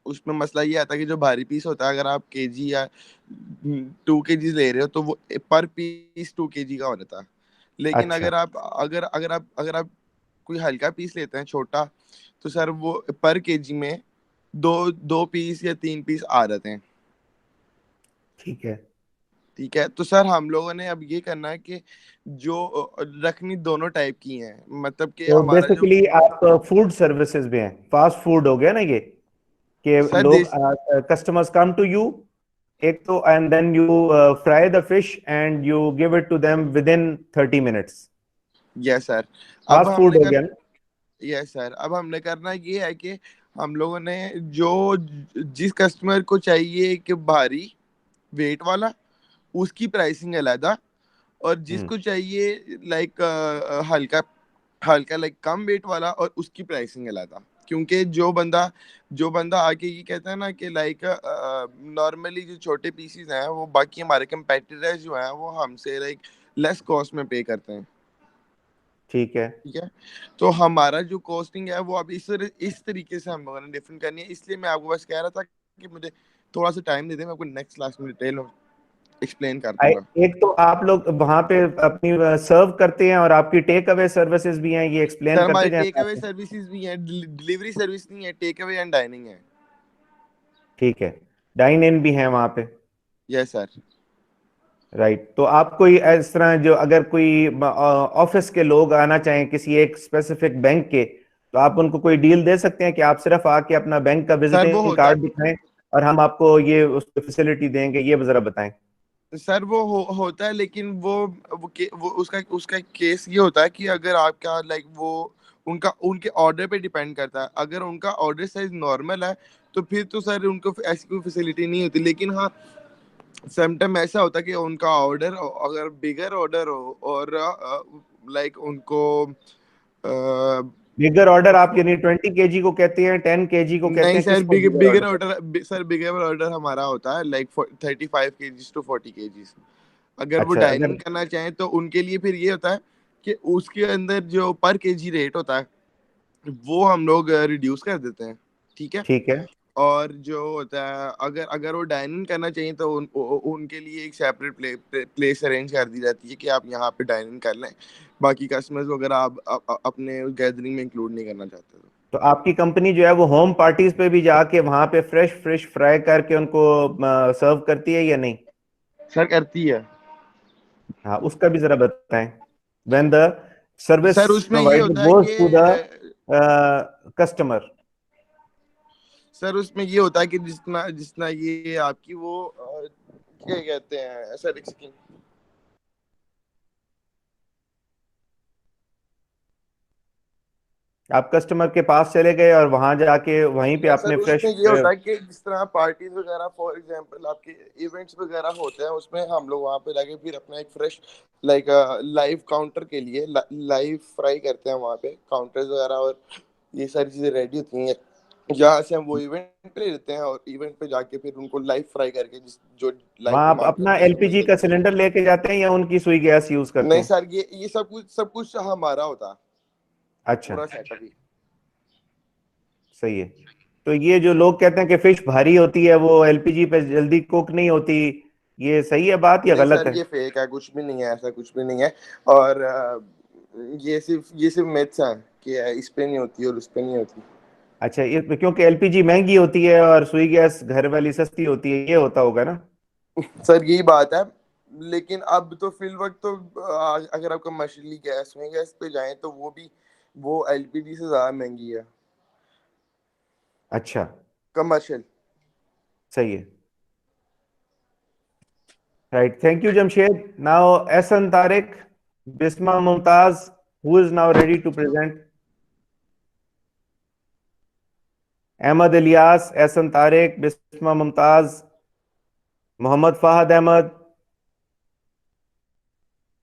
S6: उसमें मसला ये आता है कि जो भारी पीस होता है अगर आप केजी या 2 केजी ले रहे हो तो वो पर पीस 2 केजी का होता है, लेकिन
S1: अच्छा,
S6: अगर आप कोई हल्का पीस लेते हैं छोटा, तो सर वो पर केजी में दो पीस या 3 पीस आ जाते हैं।
S1: ठीक है।
S6: ठीक है, तो सर हम लोगों ने अब ये करना है कि जो रखनी दोनों टाइप की हैं, मतलब कि
S1: तो
S6: हमारा जो
S1: बेसिकली आप फूड सर्विसेज में हैं, फास्ट फूड हो गया ना ये, कि
S6: सर
S1: लोग
S6: देश
S1: कस्टमर्स कम टू यू, एक तो, and then you fry the fish and you give it to them within 30 minutes.
S6: Yes sir. अब
S1: फास्ट फूड
S6: हमने
S1: हो
S6: कर
S1: गया ना।
S6: यस सर, अब हमने करना ये है कि हम लोगों ने जो जिस कस्टमर को चाहिए कि भारी वेट वाला, उसकी प्राइसिंग अलग, और
S1: हम्म।
S6: जिसको चाहिए लाइक हल्का हल्का लाइक कम वेट वाला, और उसकी प्राइसिंग अलग। क्योंकि जो बंदा आके ये कहता है ना कि लाइक नॉर्मली जो छोटे पीसीज हैं वो बाकी हमारे कंपेटिटर्स जो हैं वो हमसे लाइक लेस कॉस्ट में पे करते हैं।
S1: ठीक है।
S6: ठीक है, तो हमारा जो कॉस्टिंग है वो अब इस तरीके से हम लोगों ने डिफरेंट करनी है। इसलिए मैं आपको बस कह रहा था कि मुझे थोड़ा सा टाइम दे दें, मैं आपको नेक्स्ट क्लास में डिटेल एक्सप्लेन कर दूंगा।
S1: एक तो आप लोग वहां पे अपनी सर्व करते हैं और आपकी टेक अवे सर्विसेज भी हैं, ये एक्सप्लेन
S6: सर
S1: करते
S6: हमारी
S1: जाए
S6: टेक अवे
S1: आपको।
S6: सर्विसेज भी हैं, डिलीवरी सर्विस नहीं है, टेक अवे एंड डाइनिंग है।
S1: ठीक है, डाइन इन भी है वहां पे।
S6: Yes sir.
S1: राइट, तो आप कोई इस तरह जो अगर कोई ऑफिस के लोग आना चाहें किसी एक स्पेसिफिक बैंक के, तो आप उनको कोई डील दे सकते हैं कि आप सिर्फ आके अपना बैंक का
S6: सर वो
S1: विजिटिंग
S6: होता
S1: कार्ड दिखाएं और हम आपको ये उसकी फैसिलिटी देंगे, ये जरा बताएं।
S6: सर वो होता है, लेकिन वो उसका उसका केस ये होता है कि अगर आपका लाइक वो उनके ऑर्डर पे डिपेंड करता है। अगर उनका ऑर्डर साइज नॉर्मल है तो फिर तो सर उनको ऐसी कोई फैसिलिटी नहीं होती। लेकिन हाँ, समटाइम ऐसा होता है कि उनका ऑर्डर अगर बिगर ऑर्डर हो और लाइक उनको
S1: बिगर ऑर्डर आप यानी 20 kg को कहते हैं, 10 kg को कहते
S6: नहीं
S1: हैं,
S6: सर,
S1: किसको बिगर
S6: बिगर
S1: ऑर्डर?
S6: ऑर्डर सर बिगर ऑर्डर हमारा होता है लाइक 35 kgs to 40 kgs। अगर वो
S1: अच्छा, अगर
S6: डाइनिंग करना चाहें तो उनके लिए फिर ये होता है कि उसके अंदर जो पर केजी रेट होता है वो हम लोग रिड्यूस कर देते हैं। ठीक है,
S1: ठीक है।
S6: और जो होता है अगर अगर वो डाइनिंग करना चाहिए तो उनके लिए एक सेपरेट प्लेस अरेंज कर दी जाती है कि आप यहाँ पे डाइनिंग कर लें। बाकी कस्टमर्स वगैरह आप अपने गैदरिंग में इंक्लूड नहीं करना चाहते
S1: तो आपकी कंपनी जो है वो होम पार्टीज पे भी जाके वहां पे फ्रेश फ्रेश फ्राई करके उनको सर्व करती है या नहीं?
S6: सर करती है।
S1: हाँ, उसका भी जरा बताएं। व्हेन द सर्विस
S6: सर उसमें ये
S1: प्रोवाइडर
S6: होता है
S1: गोज
S6: कि
S1: टू द कस्टमर।
S6: सर उसमें ये होता है कि जितना जितना ये आपकी वो क्या कहते हैं सर, एक सेकंड।
S1: आप कस्टमर के पास चले गए और वहां जाके वहीं पे
S6: या सर
S1: आपने फ्रेश।
S6: उसमें ये होता है कि जिस तरह पार्टीज वगैरह फॉर एग्जांपल आपके इवेंट्स वगैरह होते हैं, उसमें हम लोग वहाँ पे जाके फिर अपना एक फ्रेश लाइक लाइव काउंटर के लिए लाइव फ्राई करते हैं वहाँ पे काउंटर्स वगैरह, और ये सारी चीजें रेडी होती हैं। यहाँ से हम वो इवेंट पे ले लेते हैं और इवेंट पे जाके फिर उनको लाइव फ्राई करके जो लाइव
S1: वहां आप
S6: डिमांड
S1: अपना
S6: करते हैं
S1: एलपीजी का सिलेंडर लेके जाते हैं या उनकी सुई गैस यूज करते
S6: नहीं
S1: हैं?
S6: सर, ये सब कुछ हमारा होता है,
S1: अच्छा,
S6: पूरा सेटअप ही।
S1: सही है। तो ये जो लोग कहते हैं कि फिश भारी होती है, वो एलपीजी पे जल्दी कुक नहीं होती, ये सही है बात या
S6: नहीं
S1: गलत
S6: सर,
S1: है?
S6: ये फेक है, कुछ भी नहीं है, ऐसा कुछ भी नहीं है। और ये सिर्फ मिथ्स हैं कि इस पे नहीं होती और उस पे नहीं होती।
S1: अच्छा, ये क्योंकि एलपीजी महंगी होती है और सुई गैस घर वाली सस्ती होती है, ये होता होगा ना?
S6: सर यही बात है। लेकिन अब तो फिल वक्त तो अगर आप कमर्शियली गैस पे जाएं तो वो एलपीजी से ज्यादा महंगी है
S1: अच्छा,
S6: कमर्शियल।
S1: सही है। Right, thank you Jamshed. Now Ehsan Tariq, Bisma Mumtaz, who is now ready to present? Ahmad Ilyas, Ehsan Tariq, Bisma Mumtaz, Mohammad Fahad Ahmad.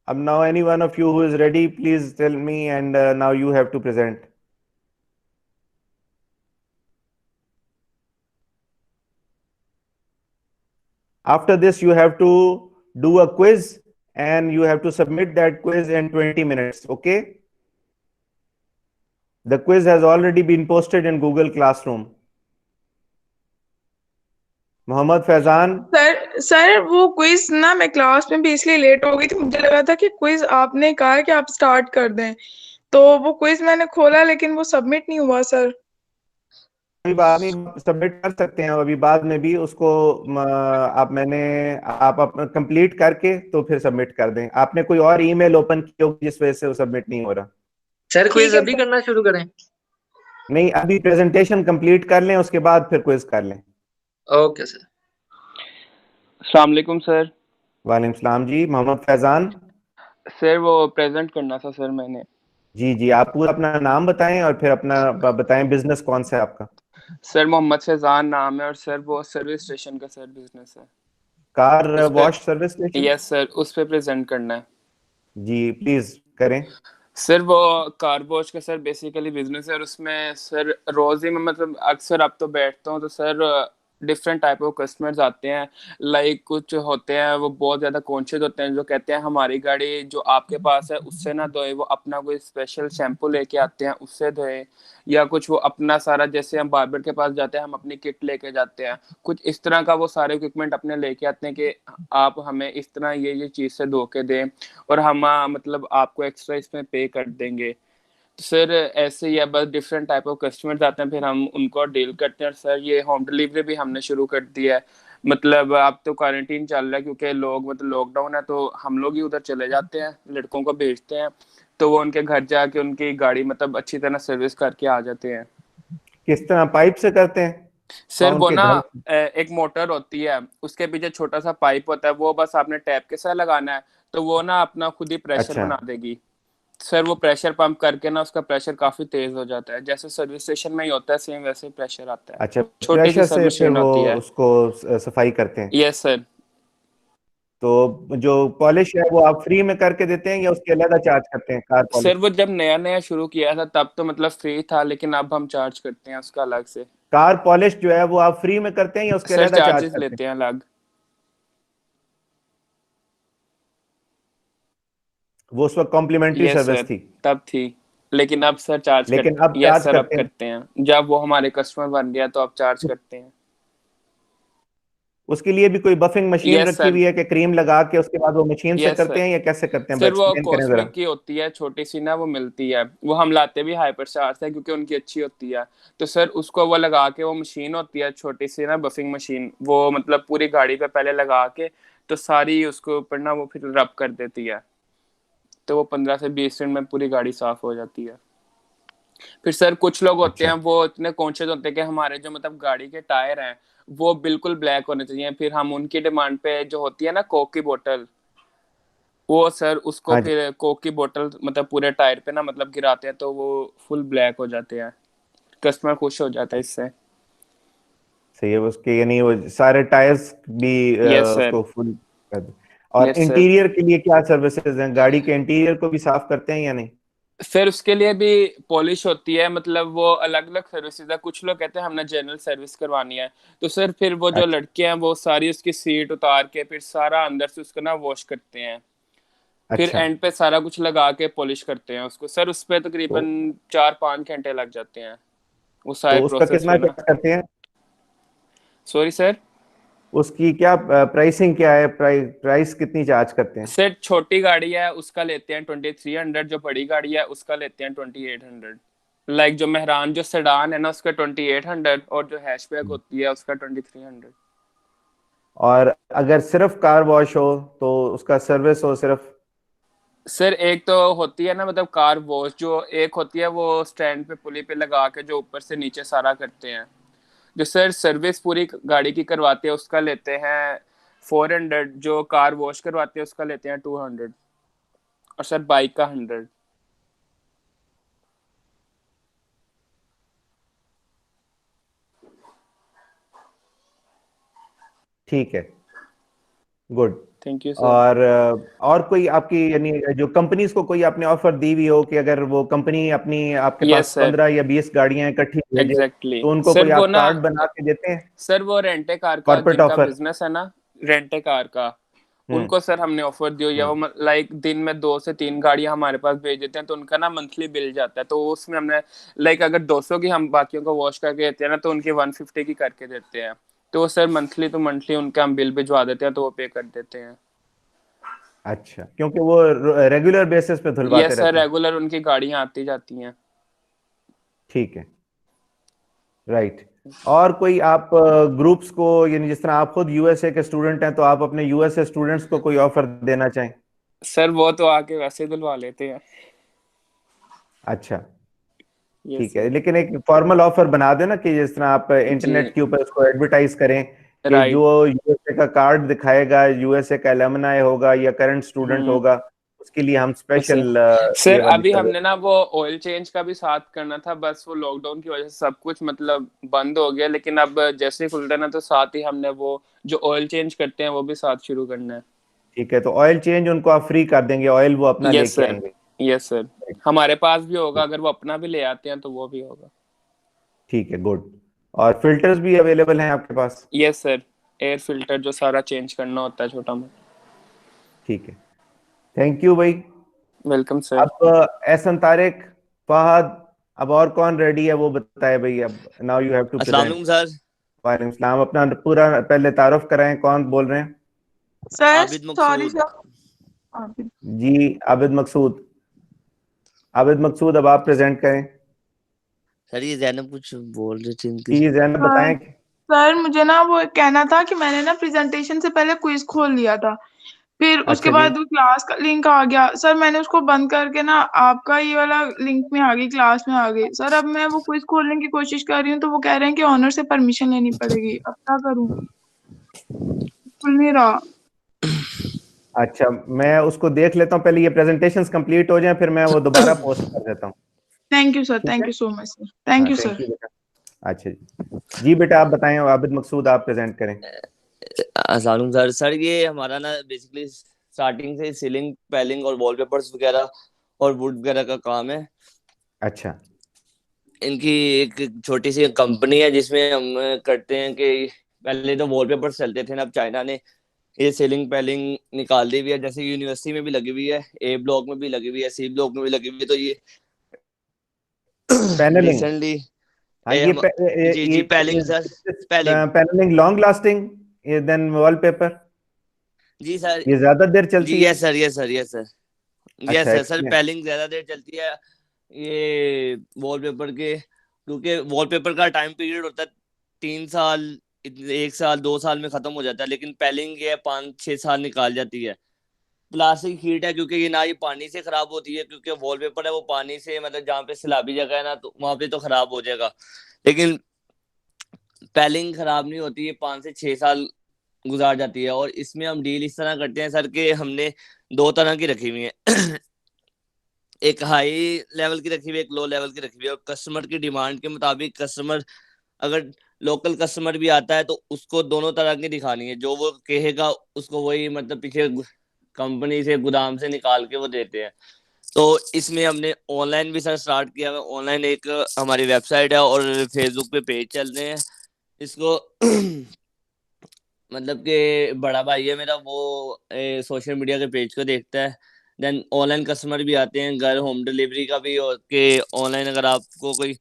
S1: Now any one of you who is ready, please tell me, and now you have to present. After this, you have to do a quiz and you have to submit that quiz in 20 minutes. Okay? The quiz has already been posted in Google Classroom. Mohammad Faizan.
S5: Sir sir वो quiz ना मैं class में भी इसलिए late हो गई थी, मुझे लगा था कि क्विज आपने कहा कि आप स्टार्ट कर दें, तो वो क्विज मैंने खोला लेकिन वो सबमिट नहीं हुआ सर।
S1: अभी बाद में सबमिट कर सकते हैं, अभी बाद में भी उसको आप कंप्लीट करके तो फिर सबमिट कर दें। आपने कोई और ईमेल ओपन की होगी जिस वजह से वो सबमिट नहीं हो रहा?
S4: सर
S5: ठीक
S4: क्विज
S5: है
S4: अभी
S5: सर।
S4: करना शुरू करें?
S1: नहीं, अभी प्रेजेंटेशन कंप्लीट कर लें, उसके बाद फिर क्विज कर लें।
S4: Okay sir.
S7: अस्सलाम वालेकुम सर।
S1: वालेकुम सलाम जी। मोहम्मद फैजान।
S7: सर वो प्रेजेंट करना था सर मैंने।
S1: जी जी, आप पूरा अपना नाम बताएं और फिर अपना बताएं बिजनेस कौन सा है आपका।
S7: सर मोहम्मद फैजान नाम है और सर वो सर्विस स्टेशन का सर बिजनेस है।
S1: कार
S7: उस पे
S1: wash service station.
S7: Yes sir, उस पे प्रेजेंट करना है।
S1: जी प्लीज करें।
S7: सर वो कार वॉश का सर बेसिकली बिजनेस है और उसमें सर रोज ही मैं मतलब अक्सर अब तो बैठता हूँ तो sir different type of customers आते हैं। लाइक कुछ होते हैं वो बहुत ज़्यादा कॉन्शियस होते हैं जो कहते हैं हमारी गाड़ी जो आपके पास है उससे ना धोए, वो अपना कोई स्पेशल शैम्पू लेके आते हैं उससे धोए, या कुछ वो अपना सारा जैसे हम बार्बर के पास जाते हैं हम अपनी किट लेके जाते हैं, कुछ इस तरह का वो सारे इक्विपमेंट अपने लेके आते हैं कि आप हमें इस तरह ये चीज़ से धो के दें और हम मतलब आपको एक्स्ट्रा इसमें पे कर देंगे। तो सर ऐसे ही है, बस डिफरेंट टाइप ऑफ कस्टमर्स आते हैं फिर हम उनको डील करते हैं। सर ये होम डिलीवरी भी हमने शुरू कर दी है। मतलब अब तो क्वारंटीन चल रहा है क्योंकि लोग मतलब लॉकडाउन है तो हम लोग ही उधर चले जाते हैं, लड़कों को भेजते हैं तो वो उनके घर जाके उनकी गाड़ी मतलब अच्छी तरह सर्विस करके आ जाते हैं।
S1: किस तरह, पाइप से करते हैं?
S7: सर वो
S1: उनके
S7: ना
S1: घर?
S7: एक मोटर होती है, उसके पीछे छोटा सा पाइप होता है, वो बस आपने टैप के साथ लगाना है तो वो ना अपना खुद ही प्रेशर
S1: अच्छा
S7: बना देगी। सर वो प्रेशर पंप करके ना उसका प्रेशर काफी तेज हो जाता है, जैसे सर्विस स्टेशन में ही होता है सेम वैसे ही प्रेशर आता है।
S1: अच्छा,
S7: छोटी सी
S1: प्रेशर
S7: सब
S1: से फिर
S7: मशीन
S1: वो
S7: होती है।
S1: उसको सफाई करते हैं।
S7: Yes sir.
S1: तो जो पॉलिश है वो आप फ्री में करके देते हैं या उसके अलग चार्ज करते हैं, कार
S7: सर
S1: पॉलिश?
S7: वो जब नया नया शुरू किया था तब तो मतलब फ्री था, लेकिन अब हम चार्ज करते हैं उसका अलग से।
S1: कार पॉलिश जो है वो आप फ्री में करते हैं या उसके
S7: सर
S1: अलग चार्ज
S7: चार्जेस
S1: करते हैं?
S7: लेते हैं अलग।
S1: वो उस वक्त कॉम्प्लीमेंट्री
S7: यस
S1: सर्विस
S7: सर
S1: थी,
S7: तब थी, लेकिन अब सर चार्ज कर।
S1: लेकिन अब
S7: यस
S1: चार्ज
S7: सर अब
S1: करते हैं।
S7: करते हैं, जब वो हमारे कस्टमर बन गया तो अब चार्ज करते हैं।
S1: उसके लिए भी कोई बफिंग मशीन
S7: यस
S1: रखी
S7: सर।
S1: हुई है कि क्रीम लगा के उसके बाद वो मशीन से
S7: यस
S1: करते
S7: सर।
S1: हैं या कैसे करते हैं?
S7: सर वो
S1: एक्सप्लेन करें जरा।
S7: कॉस्मिक की होती है छोटी सी ना, वो मिलती है, वो हम लाते भी हाइपर चार्ज है क्योंकि उनकी अच्छी होती है। तो सर उसको वो लगा के, वो मशीन होती है छोटी सी ना बफिंग मशीन, वो मतलब पूरी गाड़ी पे पहले लगा के तो सारी उसके ऊपर ना वो फिर रब कर देती है, तो वो 15 से 20 मिनट में पूरी गाड़ी साफ हो जाती है। फिर सर कुछ लोग होते
S1: अच्छा
S7: हैं वो इतने कॉन्शियस होते हैं कि हमारे जो मतलब गाड़ी के टायर हैं वो बिल्कुल ब्लैक होने चाहिए, फिर हम उनकी डिमांड पे जो होती है ना कोक की बोतल, वो सर उसको
S1: हाँ जी,
S7: फिर कोक की बोतल मतलब पूरे टायर पे ना मतलब गिराते हैं तो वो फुल ब्लैक हो जाते हैं। कस्टमर खुश हो जाता है इससे।
S1: सही है। उसके यानी वो सारे टायर्स भी
S7: यस सर।
S1: उसको फुल कर दे। और
S7: यस सर।
S1: इंटीरियर के लिए क्या सर्विसेज हैं? गाड़ी के इंटीरियर को भी साफ करते हैं या नहीं?
S7: फिर उसके लिए भी पॉलिश होती है, मतलब वो अलग अलग सर्विसेज है। कुछ लोग कहते हैं हमने जनरल सर्विस करवानी है तो सर फिर वो जो
S1: अच्छा
S7: लड़के हैं वो सारी उसकी सीट उतार के फिर सारा अंदर से उसको ना वॉश करते हैं, फिर
S1: अच्छा।
S7: एंड पे सारा कुछ लगा के पॉलिश करते हैं उसको। सर उस पर
S1: तो
S7: तकरीबन 4-5 घंटे लग जाते हैं वो सारे
S1: तो उसका
S7: प्रोसेस
S1: कितना
S7: पे ना।
S1: चार्ज करते हैं?
S7: Sorry sir.
S1: उसकी क्या प्राइसिंग क्या है? प्राइस कितनी चार्ज करते हैं?
S7: सर छोटी गाड़ी है उसका लेते हैं 2300, जो बड़ी गाड़ी है उसका लेते हैं 2800। लाइक जो मेहरान जो सेडान है ना उसका 2800 और जो हैचबैक होती है उसका 2300।
S1: और अगर सिर्फ कार वॉश हो तो उसका सर्विस हो सिर्फ?
S7: सर एक तो होती है ना मतलब कार वॉश, जो एक होती है वो स्टैंड पे पुली पे लगा के जो ऊपर से नीचे सारा करते हैं। जो सर सर्विस पूरी गाड़ी की करवाते हैं उसका लेते हैं 400, जो कार वॉश करवाते हैं उसका लेते हैं 200, और सर बाइक का 100।
S1: ठीक है, गुड।
S7: Thank you sir.
S1: और कोई आपकी यानी जो कंपनीज को कोई आपने ऑफर दी हुई हो कि अगर वो कंपनी अपनी आपके
S7: यस
S1: पास
S7: सर।
S1: 15 या 20 गाड़ियां इकट्ठी भेजे
S7: एग्जैक्टली
S1: तो उनको
S7: सर
S1: कोई
S7: वो
S1: आप
S7: ना,
S1: कार्ड बना के देते हैं?
S7: सर वो रेंटे कार का
S1: कॉर्पोरेट
S7: जिनका
S1: ऑफर।
S7: बिजनेस है ना, रेंटे कार का,
S1: हम्म
S7: उनको सर हमने ऑफर दिया, या
S1: हम्म।
S7: वो लाइक दिन में 2 से 3 गाड़ियां हमारे पास भेज देते हैं तो उनका ना मंथली बिल जाता है, तो उसमें हमने लाइक अगर 200 की हम बाकियों को वॉश करके देते हैं ना तो उनकी 150 की करके देते हैं। तो सर मंथली तो मंथली उनके हम बिल भिजवा देते हैं तो वो पे कर देते हैं।
S1: अच्छा, क्योंकि वो रेगुलर बेसिस पे धुलवाते
S7: यस सर,
S1: रहते हैं।
S7: रेगुलर उनकी गाड़ियां आती जाती हैं।
S1: ठीक है, राइट। और कोई आप ग्रुप्स को, यानी जिस तरह आप खुद यूएसए के स्टूडेंट हैं, तो आप अपने यूएसए स्टूडेंट्स को कोई ऑफर देना चाहें?
S7: सर वो तो आके वैसे धुलवा लेते हैं।
S1: अच्छा,
S7: यस
S1: ठीक है,
S7: सर।
S1: लेकिन एक फॉर्मल ऑफर बना देना कि जिस तरह आप
S7: जी,
S1: इंटरनेट के ऊपर उसको एडवर्टाइज करें कि
S7: राइट।
S1: जो यूएसए का कार्ड दिखाएगा, यूएसए का एलुमनाई होगा या करंट स्टूडेंट होगा, उसके लिए हम स्पेशल
S7: सर
S1: ये वाली
S7: अभी
S1: सर्विस।
S7: हमने ना वो ऑयल चेंज का भी साथ करना था, बस वो लॉकडाउन की वजह से सब कुछ मतलब बंद हो गया, लेकिन अब जैसे ही खुल रहा है ना तो साथ ही हमने वो जो ऑयल चेंज करते हैं वो भी साथ शुरू करना है।
S1: ठीक है, तो ऑयल चेंज उनको आप फ्री कर देंगे, ऑयल वो अपना
S7: यस
S1: लेके
S7: सर।
S1: आएंगे।
S7: यस सर, हमारे पास भी होगा, अगर वो अपना भी ले आते हैं तो वो भी होगा।
S1: ठीक है, गुड। और फिल्टर्स भी अवेलेबल हैं आपके पास?
S7: यस सर, एयर फिल्टर जो सारा चेंज करना होता है छोटा मोटा।
S1: ठीक है, थैंक यू भाई।
S7: Welcome sir.
S1: अब एहसन तारिक, फहद, अब और कौन रेडी है वो बताए भाई। अब नाउ यू हैव टू
S8: अस्सलाम
S1: प्रेजेंट।
S8: वालेकुम सर।
S1: वालेकुम सलाम। अपना पूरा पहले तारुफ कराएं, कौन बोल रहे हैं?
S5: सर
S8: आबिद
S5: सॉरी
S8: मकसूद।
S5: सर। आबिद।
S1: जी, आबिद मकसूद। आबिद मकसूद, अब आप प्रेजेंट करें।
S8: सर ये जैनब कुछ बोल रही थी इनकी।
S1: जी जैनब, बताएं।
S5: सर मुझे ना वो कहना था कि मैंने ना प्रेजेंटेशन से पहले क्विज खोल लिया था, फिर उसके
S1: अच्छा जी।
S5: बाद वो क्लास का लिंक आ गया सर, मैंने उसको बंद करके ना आपका ये वाला लिंक में आ गई, क्लास में आ गई सर। अब मैं वो क्विज खोलने की कोशिश कर रही हूँ तो वो कह रहे हैं कि ऑनर से परमिशन लेनी पड़ेगी, अब क्या करूँ? खुल नहीं रहा।
S1: अच्छा, मैं उसको देख लेता हूँ, पहले ये प्रेजेंटेशंस कंप्लीट हो जाएं, फिर मैं वो दोबारा पोस्ट कर देता हूँ।
S5: थैंक यू सर,
S1: ठीक
S5: थैंक
S1: है,
S5: you so much sir, thank
S1: हाँ
S5: यू
S1: थैंक
S5: सर।
S1: यू बेटा। अच्छा जी, जी बेटा आप बताएं, आबिद मकसूद आप प्रेजेंट करें।
S8: अस्सलाम वालेकुम सर। सर ये हमारा ना बेसिकली स्टार्टिंग से सीलिंग पैलिंग और वॉलपेपर्स वगैरह और वुड वगैरह का काम है।
S1: अच्छा,
S8: इनकी एक छोटी सी कंपनी है जिसमें हम करते हैं कि पहले तो वॉलपेपर्स चलते थे ना, अब चाइना ने ये सीलिंग पैलिंग निकाल दी हुई है। जैसे यूनिवर्सिटी में भी लगी हुई है, ए ब्लॉक में भी लगी हुई है, सी ब्लॉक में भी लगी हुई है। तो ये
S1: पैनलिंग।
S8: रिसेंटली
S1: हाँ, ये
S8: जी जी paling sir, paling.
S1: Panelling long lasting then wallpaper,
S8: जी सर।
S1: ये ज्यादा देर
S8: जी
S1: चलती है?
S8: Yes sir, yes sir, yes sir, yes
S1: अच्छा,
S8: सर। Sir
S1: explain.
S8: पैलिंग ज्यादा देर चलती है ये वॉलपेपर के, क्योंकि वॉलपेपर का टाइम पीरियड होता है 3 साल, 1 साल 2 साल में खत्म हो जाता है, लेकिन पैलिंग ये 5-6 साल निकाल जाती है। प्लास्टिक हीट है क्योंकि ये ना ये पानी से खराब होती है, क्योंकि वॉलपेपर है वो पानी से मतलब जहाँ पे सैलाबी जगह है ना तो वहां पे तो खराब हो जाएगा, लेकिन पैलिंग खराब नहीं होती है, 5 से 6 साल गुजार जाती है। और इसमें हम डील इस तरह करते हैं सर कि हमने 2 तरह की रखी हुई है एक हाई लेवल की रखी हुई है, एक लो लेवल की रखी हुई है। और कस्टमर की डिमांड के मुताबिक कस्टमर अगर लोकल कस्टमर भी आता है तो उसको दोनों तरह की दिखानी है, जो वो कहेगा उसको वही मतलब पीछे कंपनी से गोदाम से निकाल के वो देते हैं। तो इसमें हमने ऑनलाइन भी सर स्टार्ट किया है। ऑनलाइन एक हमारी वेबसाइट है और फेसबुक पे पेज चलते हैं इसको मतलब कि बड़ा भाई है मेरा, वो सोशल मीडिया के पेज को देखता है। देन ऑनलाइन कस्टमर भी आते हैं, घर होम डिलीवरी का भी, और के ऑनलाइन अगर आपको कोई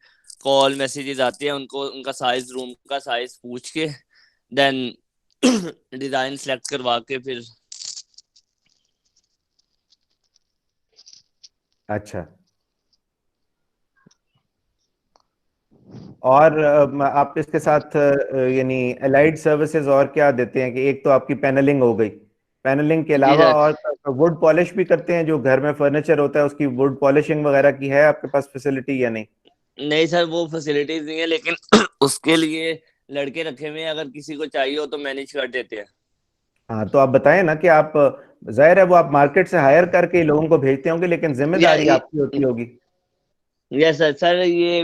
S8: कॉल मैसेजेस आते हैं उनको उनका साइज, रूम का साइज पूछ के देन डिजाइन सेलेक्ट करवा के फिर।
S1: अच्छा, और आप इसके साथ यानी एलाइड सर्विसेज और क्या देते हैं? कि एक तो आपकी पैनलिंग हो गई, पैनलिंग के
S8: जी
S1: अलावा
S8: सर।
S1: और वुड पॉलिश भी करते हैं? जो घर में फर्नीचर होता है उसकी वुड पॉलिशिंग वगैरह की है आपके पास फैसिलिटी या नहीं?
S8: नहीं सर वो फैसिलिटीज नहीं है, लेकिन उसके लिए लड़के रखे हुए हैं, अगर किसी को चाहिए हो तो मैनेज कर देते हैं।
S1: हाँ, तो आप बताएं ना कि आप, जाहिर है वो आप मार्केट से हायर करके ही लोगों को भेजते होंगे, लेकिन जिम्मेदारी आपकी होती होगी।
S8: Yes sir. सर ये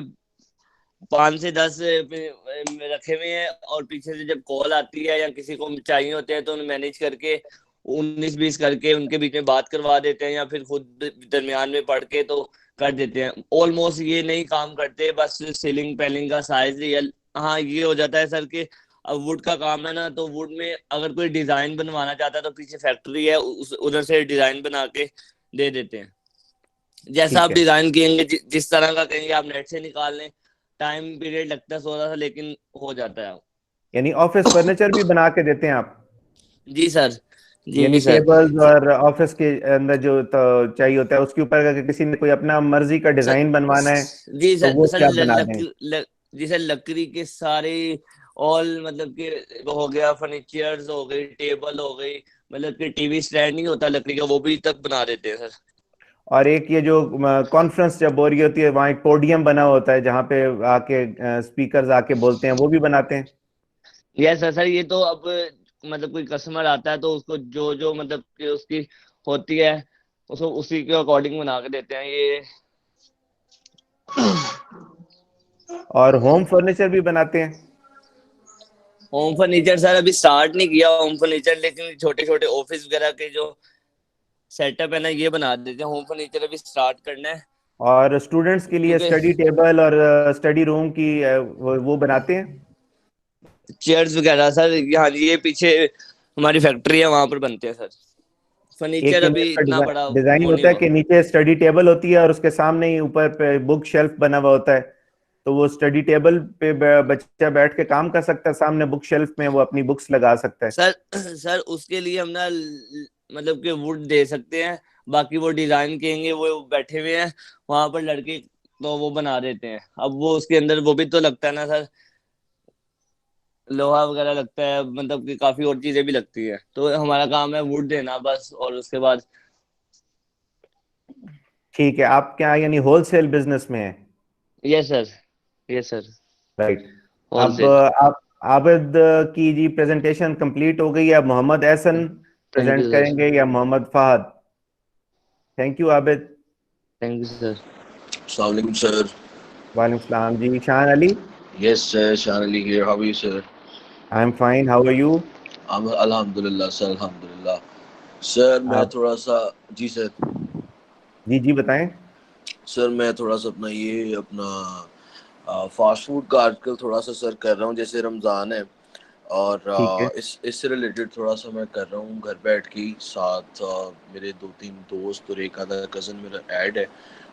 S8: 5 से 10 रखे हुए हैं, और पीछे से जब कॉल आती है या किसी को चाहिए होते हैं तो उन्हें मैनेज करके 19-20 करके उनके बीच में बात करवा देते हैं, या फिर खुद दरमियान में पढ़ के तो कर देते हैं। ऑलमोस्ट ये नहीं काम करते, बस सीलिंग पैलिंग का साइज रियल। हाँ ये हो जाता है सर कि अब वुड का काम है ना, तो वुड में अगर कोई डिजाइन बनवाना चाहता है तो पीछे फैक्ट्री है, उधर से डिजाइन बना के दे देते हैं। जैसा आप
S1: ठीक है,
S8: डिजाइन कहेंगे, जिस तरह का कहेंगे आप नेट से निकाल लें। टाइम पीरियड लगता है थोड़ा सा, लेकिन हो जाता है।
S1: यानी ऑफिस फर्नीचर भी बना के देते हैं आप?
S8: जी सर, जी
S1: यानी
S8: सर।
S1: टेबल्स और ऑफिस के अंदर जो तो चाहिए होता है उसके ऊपर अगर किसी ने कोई अपना मर्जी का डिजाइन बनवाना है
S8: जी
S1: तो
S8: सर,
S1: वो
S8: सर
S1: क्या बना दें?
S8: जी सर, लकड़ी के सारे ऑल, मतलब कि वो हो गया, फर्नीचर्स हो गई, टेबल हो गई, मतलब कि टीवी स्टैंड नहीं होता लकड़ी का, वो भी तक बना देते हैं सर।
S1: और एक ये जो कॉन्फ्रेंस जब हो रही होती है वहाँ एक पोडियम बना होता है जहाँ पे आके स्पीकर्स आके बोलते हैं, वो भी बनाते हैं?
S8: यस सर, ये तो अब मतलब कोई कस्टमर आता है तो उसको जो जो मतलब कि उसकी होती है उसको उसी के अकॉर्डिंग बना के देते हैं ये।
S1: और होम फर्नीचर भी बनाते हैं?
S8: होम फर्नीचर सर अभी स्टार्ट नहीं किया होम फर्नीचर, लेकिन छोटे छोटे ऑफिस वगैरह के जो सेटअप है ना ये बना देते हैं। होम फर्नीचर अभी स्टार्ट करना है
S1: और स्टूडेंट्स के लिए
S8: क्योंकि
S1: स्टडी टेबल और स्टडी रूम की वो बनाते हैं?
S8: चेयर्स वगैरह सर, यहाँ ये पीछे हमारी फैक्ट्री है वहां पर बनते हैं सर।
S1: एक
S8: फर्नीचर
S1: तो
S8: अभी
S1: इसका
S8: इतना बड़ा
S1: डिजाइन
S8: वो नहीं
S1: होता है
S8: हुआ।
S1: कि नीचे स्टडी टेबल होती है और उसके सामने ही ऊपर पे बुक शेल्फ बना हुआ होता है, तो वो स्टडी टेबल पे बच्चा बैठ के काम कर सकता है, सामने बुक शेल्फ में वो अपनी बुक्स लगा सकता है।
S8: सर सर उसके लिए हम ना मतलब कि वुड दे सकते हैं, बाकी वो डिजाइन कहेंगे वो बैठे हुए हैं वहां पर लड़के, तो वो बना देते हैं। अब वो उसके अंदर वो भी तो लगता है ना सर, लोहा वगैरह लगता है, मतलब कि काफी और चीजें भी लगती है, तो हमारा काम है वुड देना बस, और उसके बाद।
S1: ठीक है, आप क्या यानी होलसेल बिजनेस में है?
S8: Yes sir, yes sir,
S1: right. अब
S8: होलसेल।
S1: आप आबिद की जी प्रेजेंटेशन कंप्लीट हो गई है, अब Mohammad Ehsan
S8: thank
S1: present
S8: you sir,
S1: करेंगे या Mohammad Fahad? Thank you Abid.
S8: Thank you sir.
S9: Assalamu alaikum, sir.
S1: वालेकुम सलाम जी। Shan Ali?
S9: Yes, sir. Shan Ali here. How are you, sir?
S1: I am fine, how are you?
S9: I'm Alhamdulillah, sir. Alhamdulillah. Sir मैं
S1: आप
S9: थोड़ा सा जी sir
S1: जी बताएं।
S9: सर मैं थोड़ा सा अपना ये अपना फास्ट फूड का आजकल थोड़ा सा सर कर रहा हूँ, जैसे रमज़ान है और
S1: ठीक है।
S9: इससे रिलेटेड थोड़ा सा मैं कर रहा हूँ घर बैठ के ही, साथ मेरे 2-3 दोस्त और एक आधा कज़न मेरा ऐड है,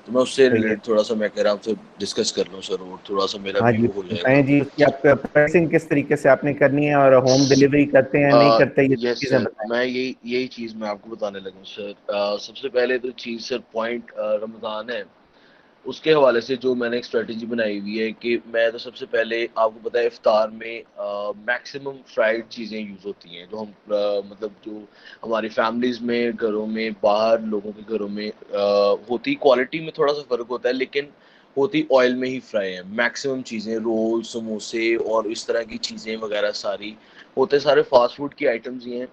S9: तो मैं उससे
S1: सही है।
S9: रिलेटेड थोड़ा सा मैं कह रहा हूँ आपसे डिस्कस कर लूँ सर, और थोड़ा सा मेरा
S1: हाँ
S9: भी
S1: जी,
S9: वो हो जाएगा।
S1: बताएं जी, उसकी आपका प्राइसिंग किस तरीके से आपने करनी है और होम डिलीवरी करते हैं नहीं करते, ये सब
S9: यस
S1: चीजें
S9: सर,
S1: बताएं।
S9: मैं यही चीज़ मैं आपको बताने लगा हूँ सर। सबसे पहले तो चीज़ सर पॉइंट रमज़ान है, उसके हवाले से जो मैंने एक स्ट्रेटजी बनाई हुई है कि मैं तो सबसे पहले आपको पता है इफ्तार में मैक्सिमम फ्राइड चीज़ें यूज़ होती हैं, जो हम मतलब जो हमारी फैमिलीज़ में, घरों में, बाहर लोगों के घरों में होती, क्वालिटी में थोड़ा सा फ़र्क होता है, लेकिन होती ऑयल में ही फ्राई है मैक्सिमम चीज़ें, रोल, समोसे और इस तरह की चीज़ें वगैरह सारी होते सारे फास्ट फूड की आइटम्स ही हैं।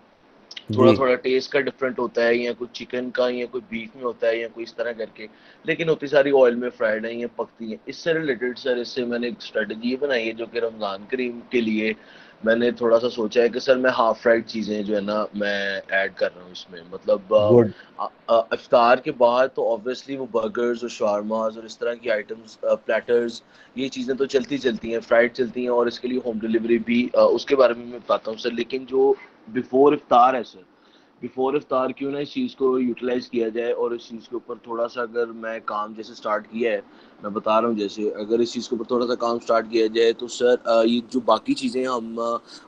S9: थोड़ा
S1: जी
S9: थोड़ा टेस्ट का डिफरेंट होता है, या कोई चिकन का या कोई बीफ में होता है या कोई इस तरह करके, लेकिन होती सारी ऑयल में फ्राइड है या पकती हैं। इससे रिलेटेड सर इससे मैंने एक स्ट्रेटजी बनाई है, जो कि रमज़ान करीम के लिए मैंने थोड़ा सा सोचा है कि सर मैं हाफ फ्राइड चीज़ें जो है ना मैं ऐड कर रहा हूँ इसमें, मतलब
S1: गुड।
S9: इफ्तार के बाद तो ऑब्वियसली वो बर्गर्स और शारमाज और इस तरह की आइटम्स, प्लेटर्स, ये चीज़ें तो चलती हैं, फ्राइड चलती हैं, और इसके लिए होम डिलीवरी भी उसके बारे में मैं बताता हूँ सर। लेकिन जो बिफोर इफ्तार है सर, बिफोर इफ्तार क्यों ना इस चीज़ को यूटिलाइज किया जाए, और इस चीज़ के ऊपर थोड़ा सा अगर मैं काम जैसे स्टार्ट किया है, मैं बता रहा हूँ, जैसे अगर इस चीज़ के ऊपर थोड़ा सा काम स्टार्ट किया जाए तो सर ये जो बाकी चीज़ें हम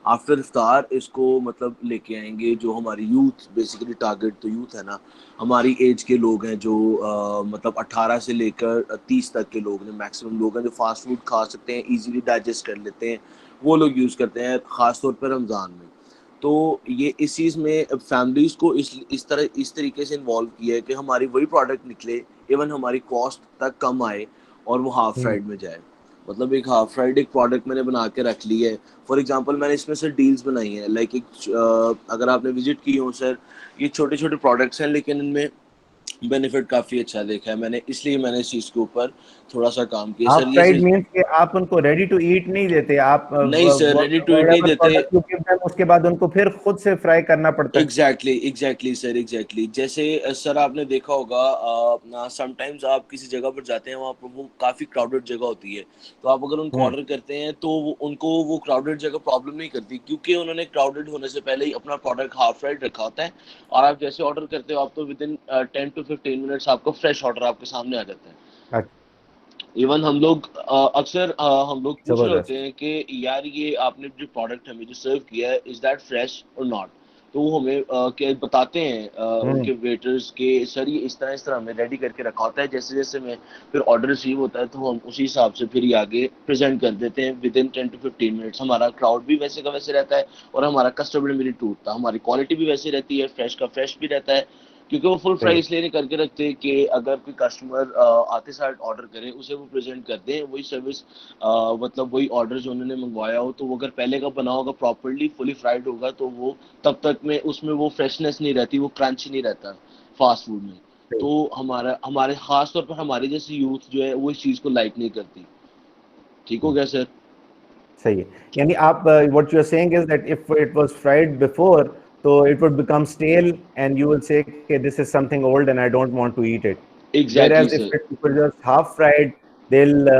S9: आफ्टर इफ्तार इसको मतलब लेके आएंगे, जो हमारी यूथ, बेसिकली टारगेट तो यूथ है ना, हमारी एज के लोग हैं, जो मतलब 18 से लेकर 30 तक के लोग हैं, मैक्सिमम लोग हैं जो फास्ट फूड खा सकते हैं, इजीली डाइजेस्ट कर लेते हैं, वो लोग यूज़ करते हैं ख़ासतौर पर रमज़ान में। तो ये इस चीज़ में फैमिलीज़ को इस तरीके से इन्वॉल्व किया है कि हमारी वही प्रोडक्ट निकले, इवन हमारी कॉस्ट तक कम आए, और वो हाफ फ्राइड में जाए। मतलब एक हाफ फ्राइड एक प्रोडक्ट मैंने बना के रख ली है। फॉर एग्जांपल मैंने इसमें सर डील्स बनाई हैं, लाइक अगर आपने विजिट की हो सर, ये छोटे छोटे प्रोडक्ट्स हैं, लेकिन इनमें बेनिफिट काफ़ी अच्छा देखा है मैंने, इसलिए मैंने इस चीज़ के ऊपर थोड़ा सा काम किया
S1: हाफ
S9: सर।
S1: फ्राइड मीन्स कि आप उनको रेडी टू ईट नहीं देते, आप
S9: नहीं सर, रेडी टू ईट नहीं
S1: व्हाटएवर
S9: देते।
S1: प्रोडक्ट यू गिव देम उसके बाद उनको फिर खुद से फ्राई करना पड़ता है?
S9: एग्जैक्टली सर, एग्जैक्टली जैसे सर आपने देखा होगा समटाइम्स आप किसी जगह पर जाते हैं, वहाँ पर वो काफ़ी क्राउडेड जगह होती है, तो आप अगर उनको
S1: हम्म।
S9: ऑर्डर करते हैं तो उनको वो क्राउडेड जगह प्रॉब्लम नहीं करती, क्योंकि उन्होंने क्राउडेड होने से पहले ही अपना प्रोडक्ट हाफ फ्राइड रखा होता है, और आप जैसे ऑर्डर करते हो आप तो विद इन 10 to 15 मिनट्स आपको फ्रेश ऑर्डर आपके सामने आ जाता है।
S1: अच्छा।
S9: इवन हम लोग अक्सर हम लोग पूछ रहे
S1: जबरदस्त।
S9: होते हैं कि यार ये आपने जो प्रोडक्ट हमें जो सर्व किया है इज दैट फ्रेश और नॉट, तो वो हमें क्या बताते हैं उनके वेटर्स के सर ये इस तरह हमें रेडी करके रखा होता है, जैसे जैसे में फिर ऑर्डर रिसीव होता है तो हम उसी हिसाब से फिर ये आगे प्रेजेंट कर देते हैं विद इन 10 to 15 मिनट्स। हमारा क्राउड भी वैसे का वैसे रहता है और हमारा कस्टमर भी नहीं टूटता, हमारी क्वालिटी भी वैसी रहती है, फ्रेश का फ्रेश भी रहता है, क्योंकि वो फुल फ्राई इसलिए नहीं करके रखते कि अगर कोई कस्टमर आते साथ ऑर्डर करे उसे वो प्रेजेंट कर दें वही सर्विस, मतलब वही ऑर्डर जो उन्होंने मंगवाया हो, तो वो अगर पहले का बना होगा प्रॉपरली फुली फ्राइड होगा तो वो तब तक में उसमें वो फ्रेशनेस नहीं रहती, वो क्रंच नहीं रहता फास्ट फूड में। तो हमारा हमारे खास तौर पर हमारी जैसी यूथ जो है वो इस चीज को लाइक नहीं करती। ठीक हो गया सर?
S1: सही है, यानी आप what you are saying is that if it was fried before तो it would become stale and you will say okay this is something old and I don't want to eat it.
S9: Exactly
S1: Whereas if
S9: sir.
S1: it was just half fried, they'll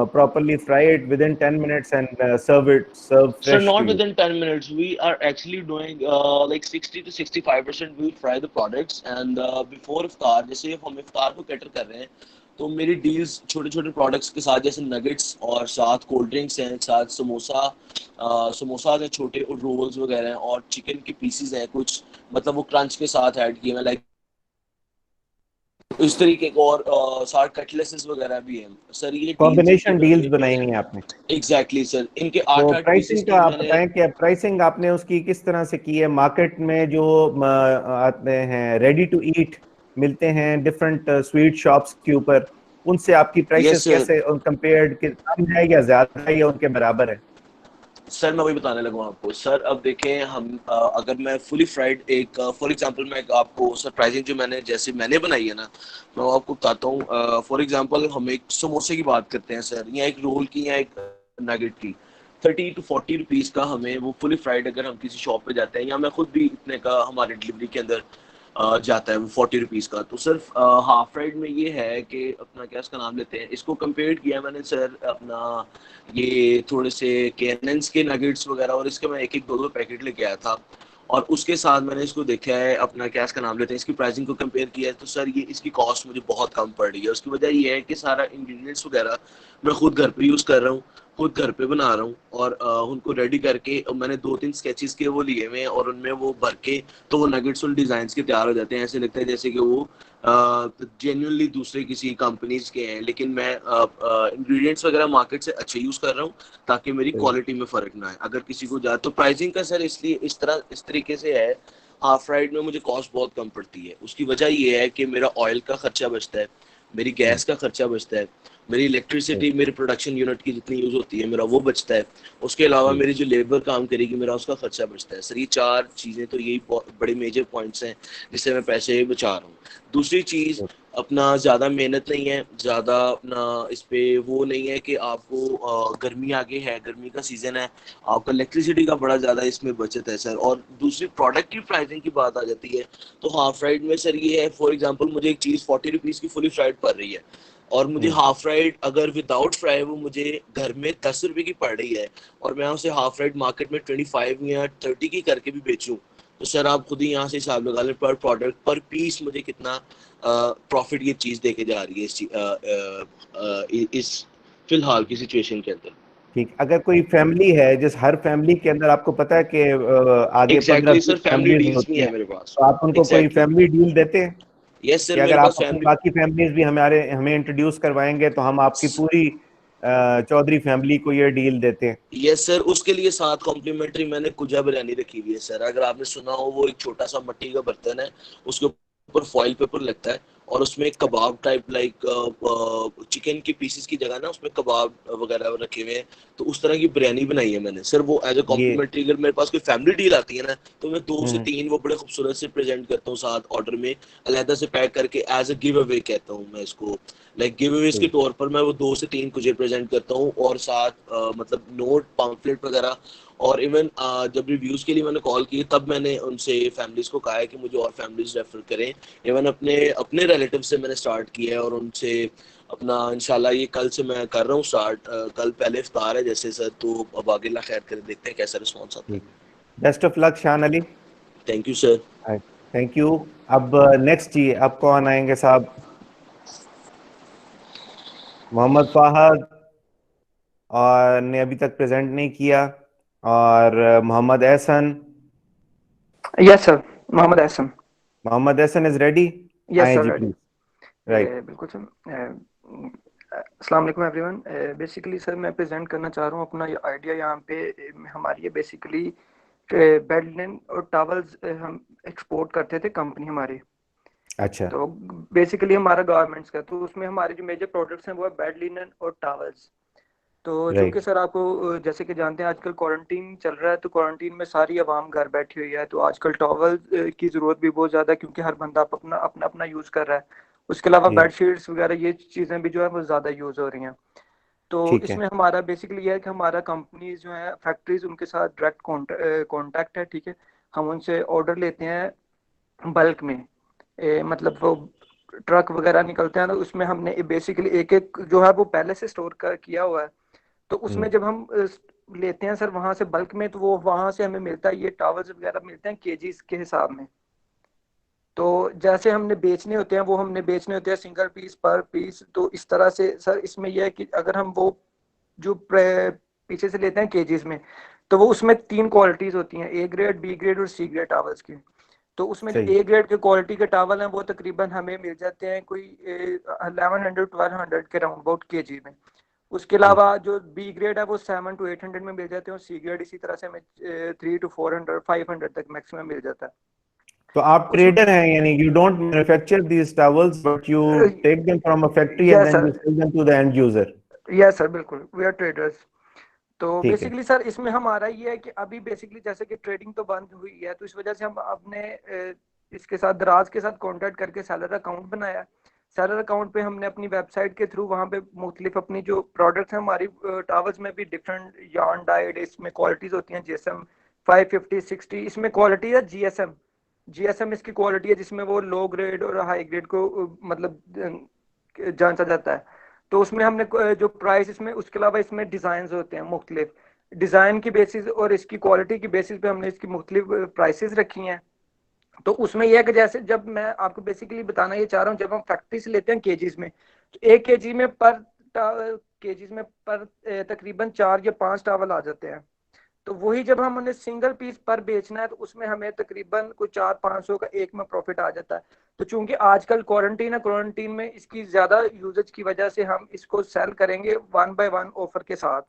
S1: properly fry it within 10 minutes and serve
S9: Sir,
S1: fresh
S9: not
S1: to you.
S9: within 10 minutes. We are actually doing like 60 to 65% we fry the products and before iftar, जैसे हम इफ्तार को cater कर रहे हैं तो मेरी deals छोटे छोटे प्रोडक्ट्स के साथ जैसे नगेट्स और साथ कोल्ड ड्रिंक्स हैं, साथ समोसा हैं छोटे और रोल्स वगैरह हैं और चिकन के पीसेस हैं कुछ, मतलब वो क्रंच के साथ ऐड किए हैं लाइक इस तरीके को, और साथ कटलेसेस वगैरह भी हैं सर। ये
S1: कॉम्बिनेशन डील्स बनाई हुई हैं आपने?
S9: एग्जैक्टली सर, इनके
S1: तो
S9: 8 पीसेस
S1: प्राइसिंग
S9: की
S1: का आप
S9: मैंने।
S1: बताएं कि प्राइसिंग आपने उसकी किस तरह से की है? मार्केट में जो आते हैं रेडी टू ईट मिलते हैं डिफरेंट स्वीट शॉप्स के ऊपर, उनसे आपकी प्राइसेस कैसे कंपेयर्ड, कम है या ज्यादा है या उनके बराबर है?
S9: सर मैं वही बताने लगा आपको सर। अब देखें हम अगर मैं फुली फ्राइड एक फॉर एग्जांपल मैं आपको सरप्राइजिंग जो मैंने मैंने बनाई है ना, मैं आपको बताता हूँ। फॉर एग्जांपल हम एक समोसे की बात करते हैं सर, या एक रोल की या एक नगेट की, 30 to 40 रुपीज़ का हमें वो फुली फ्राइड अगर हम किसी शॉप पे जाते हैं या मैं खुद भी इतने का हमारे डिलीवरी के अंदर जाता है वो 40 रुपीज़ का, तो सिर्फ हाफ फ्राइड में ये है कि अपना क्या इसका नाम लेते हैं, इसको कंपेयर किया मैंने सर अपना ये थोड़े से केएनएन्स के नगेट्स वगैरह, और इसके मैं एक एक दो पैकेट लेके आया था और उसके साथ मैंने इसको देखा है अपना क्या इसका नाम लेते हैं, इसकी प्राइसिंग को कंपेयर किया है तो सर ये इसकी कॉस्ट मुझे बहुत कम पड़ रही है। उसकी वजह ये है कि सारा इंग्रेडिएंट्स वगैरह मैं खुद घर पे यूज़ कर रहा हूँ, खुद घर पे बना रहा हूँ और उनको रेडी करके मैंने 2-3 स्केचेस के वो लिए हुए हैं और उनमें वो भर के तो वो नगेट्स उन डिजाइन के तैयार हो जाते हैं, ऐसे लगता है जैसे कि वो जेन्युइनली दूसरे किसी कंपनीज के हैं, लेकिन मैं इंग्रेडिएंट्स वगैरह मार्केट से अच्छे यूज कर रहा हूँ ताकि मेरी क्वालिटी में फर्क ना आए। अगर किसी को जा तो प्राइसिंग का सर इसलिए इस तरीके से है, हाफ फ्राइड में मुझे कॉस्ट बहुत कम पड़ती है। उसकी वजह ये है कि मेरा ऑयल का खर्चा बचता है, मेरी गैस का खर्चा बचता है, मेरी इलेक्ट्रिसिटी मेरे प्रोडक्शन यूनिट की जितनी यूज होती है मेरा वो बचता है, उसके अलावा मेरी जो लेबर काम करेगी मेरा उसका खर्चा बचता है। सर ये 4 चीजें तो यही बड़े मेजर पॉइंट्स हैं जिससे मैं पैसे बचा रहा हूँ। दूसरी चीज अपना ज्यादा मेहनत नहीं है, ज्यादा अपना इस पे वो नहीं है कि आपको गर्मी आगे है, गर्मी का सीजन है, आपका इलेक्ट्रिसिटी का बड़ा ज्यादा इसमें बचत है सर। और दूसरी प्रोडक्ट की प्राइसिंग की बात आ जाती है तो हाफ फ्राइड में सर ये है, फॉर एग्जांपल मुझे एक चीज 40 रुपीज की फुली फ्राइड पड़ रही है और मुझे हाफ फ्राइड अगर विदाउट फ्राई वो मुझे घर में 10 रुपए की पड़ रही है और मैं उसे हाफ फ्राइड मार्केट में 25 या 30 की करके भी बेचूं, तो सर आप खुद ही यहाँ से हिसाब लगा लें पर प्रोडक्ट पर पीस मुझे कितना प्रॉफिट ये चीज देके जा रही है इस फिलहाल की सिचुएशन के अंदर।
S1: ठीक, अगर कोई फैमिली है जिस हर फैमिली के अंदर आपको पता है कि आगे 15
S9: सर फैमिली
S1: फैमिलीज
S9: डील्स
S1: होती
S9: भी है
S1: हैं,
S9: मेरे पास।
S1: तो आप उनको कोई फैमिली डील देते हैं?
S9: यस सर,
S1: कि
S9: मेरे
S1: अगर आप
S9: पास
S1: अपनी बाकी फैमिलीज भी हमें इंट्रोड्यूस करवाएंगे तो हम आपकी पूरी चौधरी फैमिली को ये डील देते हैं?
S9: यस सर, उसके लिए साथ कॉम्प्लीमेंट्री मैंने कुजा बिरयानी रखी हुई है सर। अगर आपने सुना हो वो एक छोटा सा मिट्टी का बर्तन है, उसके ऊपर फॉइल पेपर लगता है और उसमें कबाब टाइप लाइक चिकन के पीसेस की जगह ना उसमें कबाब वगैरह रखे हुए हैं, तो उस तरह की बिरयानी बनाई है मैंने सर। वो एज अ कॉम्प्लीमेंट्री अगर मेरे पास कोई फैमिली डील आती है ना तो मैं 2 से 3 वो बड़े खूबसूरत से प्रेजेंट करता हूँ साथ ऑर्डर में, अलहदा से पैक करके एज अ गिव अवे कहता हूँ मैं इसको, लाइक गिव अवेज के तौर पर मैं वो 2 से 3 कुछ प्रेजेंट करता हूँ और साथ मतलब नोट पम्फलेट वगैरह। और इवन जब रिव्यूज के लिए मैंने कॉल की तब मैंने उनसे फैमिलीज को कहा है कि मुझे और फैमिलीज रेफर करें। इवन अपने रिलेटिव से मैंने स्टार्ट किया है और उनसे अपना इंशाल्लाह ये कल से मैं कर रहा हूँ स्टार्ट। कल पहले इफ्तार है जैसे सर, तो अब आगे अल्लाह खैर करे, देखते हैं कैसा रिस्पॉन्स आता है।
S1: बेस्ट ऑफ लक शान Ali.
S9: Thank you sir.
S1: Thank you. अब नेक्स्ट जी अब कौन आएंगे साहब? मोहम्मद फहद और ने अभी तक प्रेजेंट नहीं किया, और Mohammad Ehsan.
S10: Yes sir, Mohammad Ehsan.
S1: Mohammad Ehsan is ready?
S10: Yes
S1: I
S10: sir,
S1: जी
S10: रेडी।
S1: प्लीज। राइट।
S10: बिल्कुल सर। अस्सलाम वालेकुम एवरीवन। बेसिकली सर मैं प्रेजेंट करना चाह रहा हूँ अपना आइडिया यहाँ पे। हमारी ये बेसिकली बेड लिनन और टॉवल्स हम एक्सपोर्ट करते थे, कंपनी हमारी।
S1: अच्छा।
S10: तो बेसिकली हमारा गारमेंट्स का, तो उसमें हमारे जो मेजर प्रोडक्ट्स हैं वो है बेड लिनन और टॉवल्स। तो चूंकि
S1: राइट।
S10: सर आपको जैसे कि जानते हैं आजकल क्वारंटीन चल रहा है, तो क्वारंटीन में सारी आवाम घर बैठी हुई है, तो आजकल टॉवल की ज़रूरत भी बहुत ज़्यादा है, क्योंकि हर बंदा अपना अपना अपना यूज़ कर रहा है। उसके अलावा
S1: जी
S10: बेडशीट्स वगैरह ये चीज़ें भी जो है वो ज़्यादा यूज़ हो रही हैं। तो
S1: ठीक है।
S10: इसमें हमारा बेसिकली ये है कि हमारा कंपनीज जो है, फैक्ट्रीज, उनके साथ डायरेक्ट कॉन्टैक्ट है, ठीक है। हम उनसे ऑर्डर लेते हैं बल्क में। मतलब वो ट्रक वगैरह निकलते हैं, तो उसमें हमने बेसिकली एक एक जो है वो पहले से स्टोर कर किया हुआ है। तो उसमें जब हम लेते हैं सर वहां से बल्क में, तो वो वहां से हमें मिलता है, ये टॉवल्स वगैरह मिलते हैं केजीज के हिसाब में। तो जैसे हमने बेचने होते हैं, वो हमने बेचने होते हैं सिंगल पीस पर पीस। तो इस तरह से सर इसमें यह है कि अगर हम वो जो पीछे से लेते हैं केजीज में, तो वो उसमें 3 क्वालिटीज होती हैं, ए ग्रेड, बी ग्रेड और सी ग्रेड टॉवल्स की। तो उसमें जो
S1: सही।
S10: ए ग्रेड के क्वालिटी के टावल हैं वो तकरीबन हमें मिल जाते हैं कोई 1100-1200 के राउंड अबाउट केजी में। उसके
S1: ठीक
S10: अलावा
S1: है।
S10: जो बी ग्रेड है वो 700-800 में मिल जाते हैं, और सी ग्रेड इसी तरह से हमें 300-400-500 तक मैक्सिमम मिल जाता है।
S1: तो आप
S10: उसमें
S1: ट्रेडर हैं, यानी you don't manufacture these towels but you take them from a factory and
S10: yes
S1: then
S10: sir,
S1: you sell them to the end user.
S10: Yes sir, बिल्कुल, वी आर ट्रेडर्स। तो
S1: ठीक है।
S10: बेसिकली सर इसमें हमारा ये है कि अभी बेसिकली जैसे कि ट्रेडिंग तो बंद हुई है, तो इस वजह से हम अपने इसके साथ दराज के साथ कांटेक्ट करके सेलर अकाउंट बनाया। सेलर अकाउंट पे हमने अपनी वेबसाइट के थ्रू वहाँ पे मुख्तलिफ अपनी जो प्रोडक्ट्स हैं, हमारी टावर्स में भी डिफरेंट यार्न डाइड इसमें क्वालिटीज होती हैं, जीएसएम 550-60, इसमें क्वालिटी है जीएसएम। जीएसएम इसकी क्वालिटी है जिसमें वो लो ग्रेड और हाई ग्रेड को मतलब जांचा जाता है। तो उसमें हमने जो प्राइस इसमें, उसके अलावा इसमें डिजाइन होते हैं मुख्तलिफ, डिजाइन की बेसिस और इसकी क्वालिटी की बेसिस पे हमने इसकी मुख्तलिफ प्राइसेस रखी हैं। तो उसमें यह है कि जैसे जब मैं आपको बेसिकली बताना ये चाह रहा हूँ, जब हम फैक्ट्री से लेते हैं केजीज में, तो 1 केजी में पर तकरीबन 4 या 5 टावल आ जाते हैं। तो वही जब हम उन्हें सिंगल पीस पर बेचना है, तो उसमें हमें तकरीबन कोई 400-500 का एक में प्रॉफिट आ जाता है। तो चूंकि आजकल क्वारंटीन है, क्वारंटीन में इसकी ज्यादा यूजेज की वजह से हम इसको सेल करेंगे 1 बाय 1 ऑफर के साथ।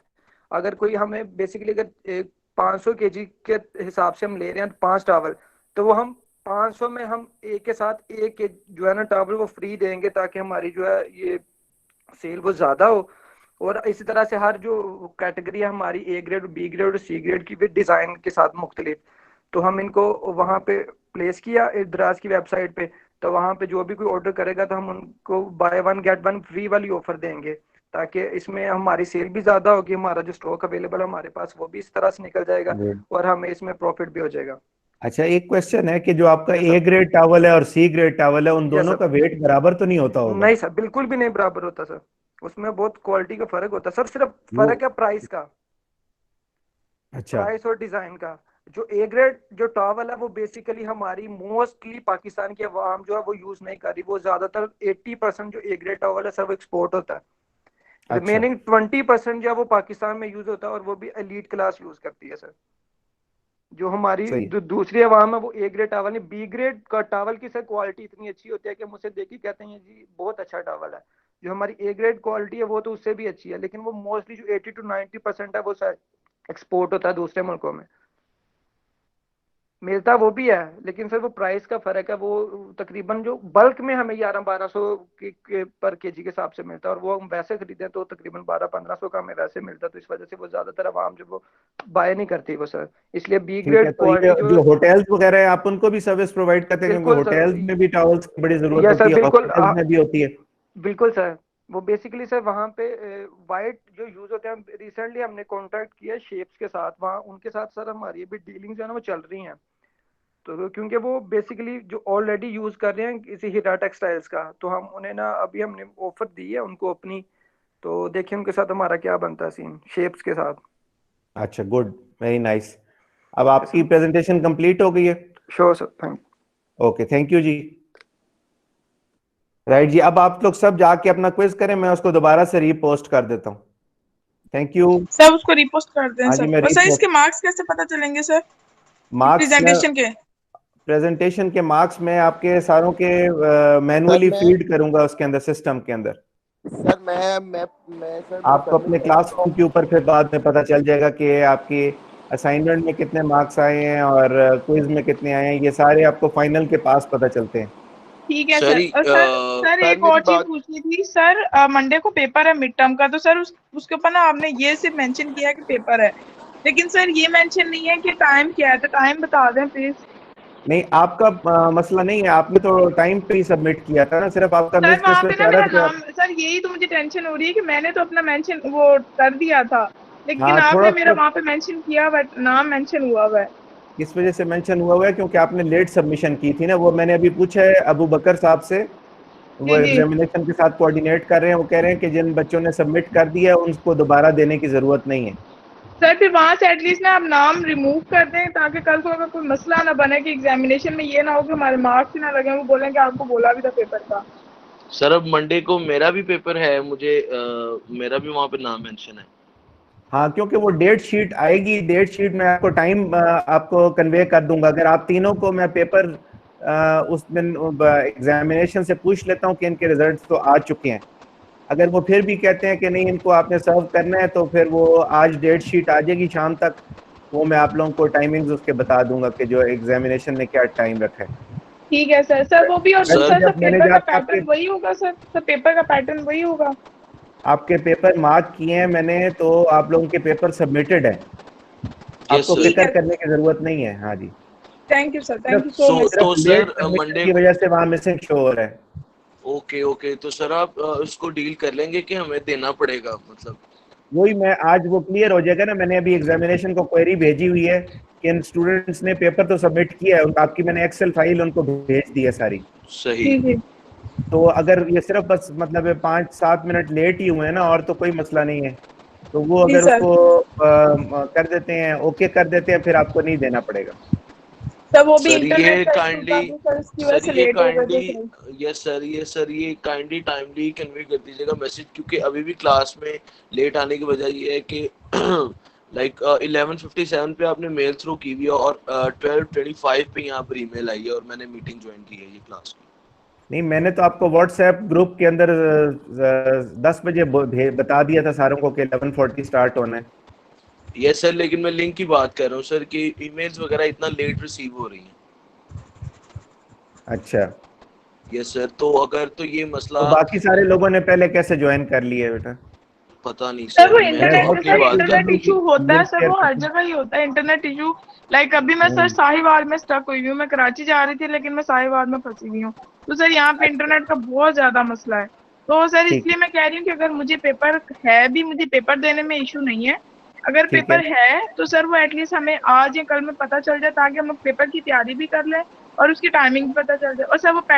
S10: अगर कोई हमें बेसिकली अगर 500 केजी के हिसाब से हम ले रहे हैं 5 टावल, तो वो हम 500 में हम एक के साथ एक के जो है ना टावल वो फ्री देंगे, ताकि हमारी जो है ये सेल वो ज्यादा हो। और इसी तरह से हर जो कैटेगरी है हमारी, ए ग्रेड, बी ग्रेड और सी ग्रेड की, विद डिजाइन के साथ मुख्तलिफ, तो हम इनको वहाँ पे प्लेस किया दराज की वेबसाइट पे। तो वहाँ पे जो भी कोई ऑर्डर करेगा, तो हम उनको बाय 1 गेट 1 फ्री वाली ऑफर देंगे, ताकि इसमें हमारी सेल भी ज्यादा होगी, हमारा जो स्टॉक अवेलेबल है हमारे पास वो भी इस तरह से निकल जाएगा,
S1: गुड।
S10: और हमें इसमें प्रॉफिट भी हो जाएगा।
S1: अच्छा, एक क्वेश्चन है कि जो आपका
S10: यस
S1: ए
S10: सर।
S1: ग्रेड टावल है और सी ग्रेड टावल है, उन
S10: यस
S1: दोनों
S10: सर।
S1: का वेट बराबर तो नहीं होता होगा?
S10: नहीं सर, बिल्कुल भी नहीं बराबर होता सर, उसमें बहुत क्वालिटी का फर्क होता है सर, सिर्फ
S1: वो
S10: फर्क है प्राइस का,
S1: अच्छा।
S10: प्राइस और डिजाइन का। जो ए ग्रेड जो टॉवल है वो बेसिकली हमारी मोस्टली पाकिस्तान की आवाम जो है वो यूज नहीं कर रही, वो ज्यादातर 80% जो ए ग्रेड टॉवल है सर वो एक्सपोर्ट होता है।
S1: अच्छा।
S10: रिमेनिंग 20% जो है वो पाकिस्तान में यूज होता है, और वो भी एलीट क्लास यूज करती है सर। जो हमारी
S1: सही।
S10: जो दूसरी आवाम है वो ए ग्रेड टावल नहीं, बी ग्रेड का टावल की सर क्वालिटी इतनी अच्छी होती है कि मुझसे देख के कहते हैं जी बहुत अच्छा टावल है। जो हमारी ए ग्रेड क्वालिटी है वो तो उससे भी अच्छी है, लेकिन वो मोस्टली जो 80-90% है वो सर एक्सपोर्ट होता है दूसरे मुल्कों में। मिलता वो भी है, लेकिन सर वो प्राइस का फर्क है, वो तकरीबन जो बल्क में हमें 1100-1200 पर केजी के हिसाब से मिलता है, और वो हम वैसे खरीदे तो तकरीबन 1200-1500 का हमें वैसे मिलता है। तो इस वजह से वो ज्यादातर आवाम जो वो बाय नहीं करती वो सर, इसलिए बी
S1: ठीक है।
S10: ग्रेड
S1: तो ये
S10: क्वालिटी जो
S1: जो होटल्स वगैरह है, आप उनको भी सर्विस प्रोवाइड करते हैं? क्योंकि
S10: बिल्कुल सर।
S1: होटल्स में भी टॉवल्स की बड़ी जरूरत
S10: यस
S1: होती
S10: सर,
S1: है,
S10: बिल्कुल
S1: हॉस्पिटल्स में भी होती है।
S10: बिल्कुल सर। वो बेसिकली सर वहाँ पे वाइट जो यूज होते हैं, रिसेंटली हमने कांटेक्ट किया शेप्स के साथ, वहाँ उनके साथ सर हमारी अभी डीलिंग जो है ना वो चल रही हैं। तो क्योंकि वो बेसिकली जो ऑलरेडी यूज कर रहे हैं किसी हीरा टेक्सटाइल्स का, तो हम उन्हें ना अभी हमने ऑफर दी है उनको अपनी। तो देखिए उनके साथ हमारा क्या बनता है सीन शेप्स के साथ।
S1: अच्छा, गुड, वेरी नाइस। अब
S10: ओके
S1: आपकी
S10: सर।
S1: प्रेजेंटेशन कंप्लीट हो गई है?
S10: Sure sir, thank
S1: okay, thank you जी। राइट जी, अब आप लोग सब जाके अपना क्विज करें, मैं उसको दोबारा से रीपोस्ट कर देता हूँ। Thank you.
S5: सर उसको रिपोस्ट कर दें
S1: हाँ जी,
S5: सर।
S1: मैं
S5: और सर
S1: रीपोस्ट।
S5: इसके मार्क्स कैसे पता चलेंगे सर
S1: मार्क्स
S5: प्रेजेंटेशन के?
S1: प्रेजेंटेशन के मार्क्स मैं आपके सारों के मैनुअली
S6: मैं-
S1: फीड करूंगा उसके अंदर, सिस्टम के अंदर।
S6: सर मैं सर मैं
S1: आपको अपने
S6: सबमिट
S1: क्लासरूम के ऊपर फिर बाद में पता चल जाएगा कि आपकी असाइनमेंट में कितने मार्क्स आए हैं और क्विज में कितने आए हैं। ये सारे आपको फाइनल के पास पता चलते हैं।
S5: ठीक है
S9: सर
S5: सर। और सर
S6: सर
S5: एक
S6: मेरी
S5: और चीज
S6: बात-
S5: पूछनी थी सर, मंडे को पेपर है मिड टर्म का, तो सर उसके ऊपर ना आपने ये सिर्फ मेंशन किया है कि पेपर है, लेकिन सर ये मेंशन नहीं है कि टाइम क्या है, तो टाइम बता दें प्लीज।
S1: नहीं, आपका मसला नहीं है, आपने तो टाइम पे ही सबमिट किया था ना, सिर्फ आपका
S5: सर
S1: मिस
S5: वहाँ पे
S1: किस्मत
S5: ना
S1: कह रहा
S5: मेरा
S1: था कि
S5: नाम, सर यही तो मुझे टेंशन हो रही है कि मैंने तो अपना मेंशन वो कर दिया था, लेकिन
S1: हाँ,
S5: आपने
S1: थोड़ा
S5: मेरा वहाँ पे मेंशन किया बट नाम मेंशन हुआ हुआ है।
S1: किस वजह से मेंशन हुआ है? क्योंकि आपने लेट सबमिशन की थी ना, वो मैंने अभी पूछा है अबू बकर साहब से, वो
S5: जी जी
S1: एग्जामिनेशन के साथ कोऑर्डिनेट कर रहे हैं। वो कह रहे हैं कि जिन बच्चों ने सबमिट कर दिया उनको दोबारा देने की जरूरत नहीं है।
S5: सर फिर वहाँ से एटलीस्ट ना आप नाम रिमूव कर दें, ताकि कल को अगर कोई मसला ना बने कि एग्जामिनेशन में ये ना हो कि हमारे मार्क्स ही ना लगे, वो बोलें कि आपको बोला भी था पेपर का।
S9: सर अब मंडे को मेरा भी पेपर है, मुझे मेरा भी वहाँ पे नाम मेंशन है।
S1: हाँ, क्योंकि वो डेट शीट आएगी, डेट शीट में आपको टाइम आपको कन्वे कर दूंगा। अगर आप तीनों को मैं पेपर उस दिन एग्जामिनेशन से पूछ लेता हूँ कि इनके रिजल्ट्स तो आ चुके हैं, अगर वो फिर भी कहते हैं कि नहीं इनको आपने सर्व करना है, तो फिर वो आज डेट शीट आ जाएगी शाम तक, वो मैं आप लोगों को टाइमिंग्स उसके बता दूंगा कि जो एग्जामिनेशन ने क्या टाइम रखा है।
S5: ठीक है सर। सर वो भी, और
S1: वैसे
S5: दूसरा सर
S1: जब मैंने
S5: पेपर का
S1: जाके
S5: पैटर्न वही होगा सर पेपर का पैटर्न वही होगा?
S1: आपके पेपर मार्क किए हैं मैंने, तो आप लोगों के पेपर सबमिटेड है,
S9: यस
S1: आपको
S9: सर।
S1: फिक्र करने की जरूरत नहीं है। हाँ जी,
S5: थैंक यू सर, थैंक
S1: सिर्फ
S5: यू सो मच।
S1: सिर्फ
S9: तो
S1: लेट
S9: सर
S1: सबमिशन
S9: मंडे
S1: की वजह से वहां मिसिंग शो हो रहा है।
S9: ओके ओके, तो सर आप उसको डील कर लेंगे कि हमें देना पड़ेगा, मतलब?
S1: वही मैं आज वो क्लियर हो जाएगा ना। मैंने अभी एग्जामिनेशन को क्वेरी भेजी हुई है कि इन स्टूडेंट्स ने पेपर तो सबमिट किया है, आपकी मैंने एक्सेल फाइल उनको भेज दी है सारी।
S9: सही।
S5: जी जी
S1: तो अगर ये सिर्फ बस मतलब 5-7 मिनट लेट ही हुए हैं ना, और तो कोई मसला नहीं है, तो वो
S5: जी
S1: अगर
S5: सर।
S1: उसको कर देते हैं, ओके कर देते हैं, फिर आपको नहीं देना पड़ेगा।
S5: सर वो भी
S9: सर ये
S5: इंटरनेट का इशू था,
S9: काइंडली
S5: तो सर इसकी वजह
S9: सर
S5: से
S9: ये
S5: लेट हो गए थे
S9: काइंडली
S5: सर।
S9: ये काइंडली टाइमली कन्वे कर दीजिएगा मैसेज, क्योंकि अभी भी क्लास में लेट आने की वजह ये है कि लाइक 11:57 पे आपने मेल थ्रू की हुई है और 12:25 पे यहाँ पर ईमेल आई है और मैंने मीटिंग ज्वाइन की है ये क्लास की।
S1: नहीं, मैंने तो आपको व्हाट्सएप ग्रुप के अंदर 10 बजे बता दिया था सारों को कि 11:40 स्टार्ट होना है।
S9: यस सर, लेकिन मैं लिंक की बात कर रहा हूँ सर कि ईमेल्स वगैरह इतना लेट रिसीव हो रही हैं।
S1: अच्छा,
S9: यस सर, तो अगर तो ये मसला
S1: तो बाकी सारे लोगों ने पहले कैसे ज्वाइन कर लिया बेटा?
S9: पता नहीं
S5: सर वो
S9: सर, मैं
S1: मैं
S5: इंटरनेट,
S9: ग्रुप की
S5: सर
S9: बात कर
S5: इंटरनेट
S9: रहा हूँ।
S5: इशू होता है
S1: लिंक
S5: सर,
S1: शेयर
S5: वो हर
S1: कर।
S5: जगह ही होता है इंटरनेट इशू। लाइक अभी मैं सर साहिवाल में स्टक हुई हूँ, मैं कराची जा रही थी लेकिन मैं साहिवाल में फंसी हुई हूँ, तो सर यहाँ पे इंटरनेट का बहुत ज्यादा मसला है। तो सर
S1: ठीक
S5: इसलिए मैं कह रही हूँ कि अगर मुझे पेपर है भी, मुझे पेपर देने में इशू नहीं है, अगर
S1: ठीक है।
S5: पेपर है तो सर वो एटलीस्ट हमें आज या कल में पता चल जाए, ताकि हम लोग पेपर की तैयारी भी कर लें और उसकी टाइमिंग भी पता चल जाए। और सर वो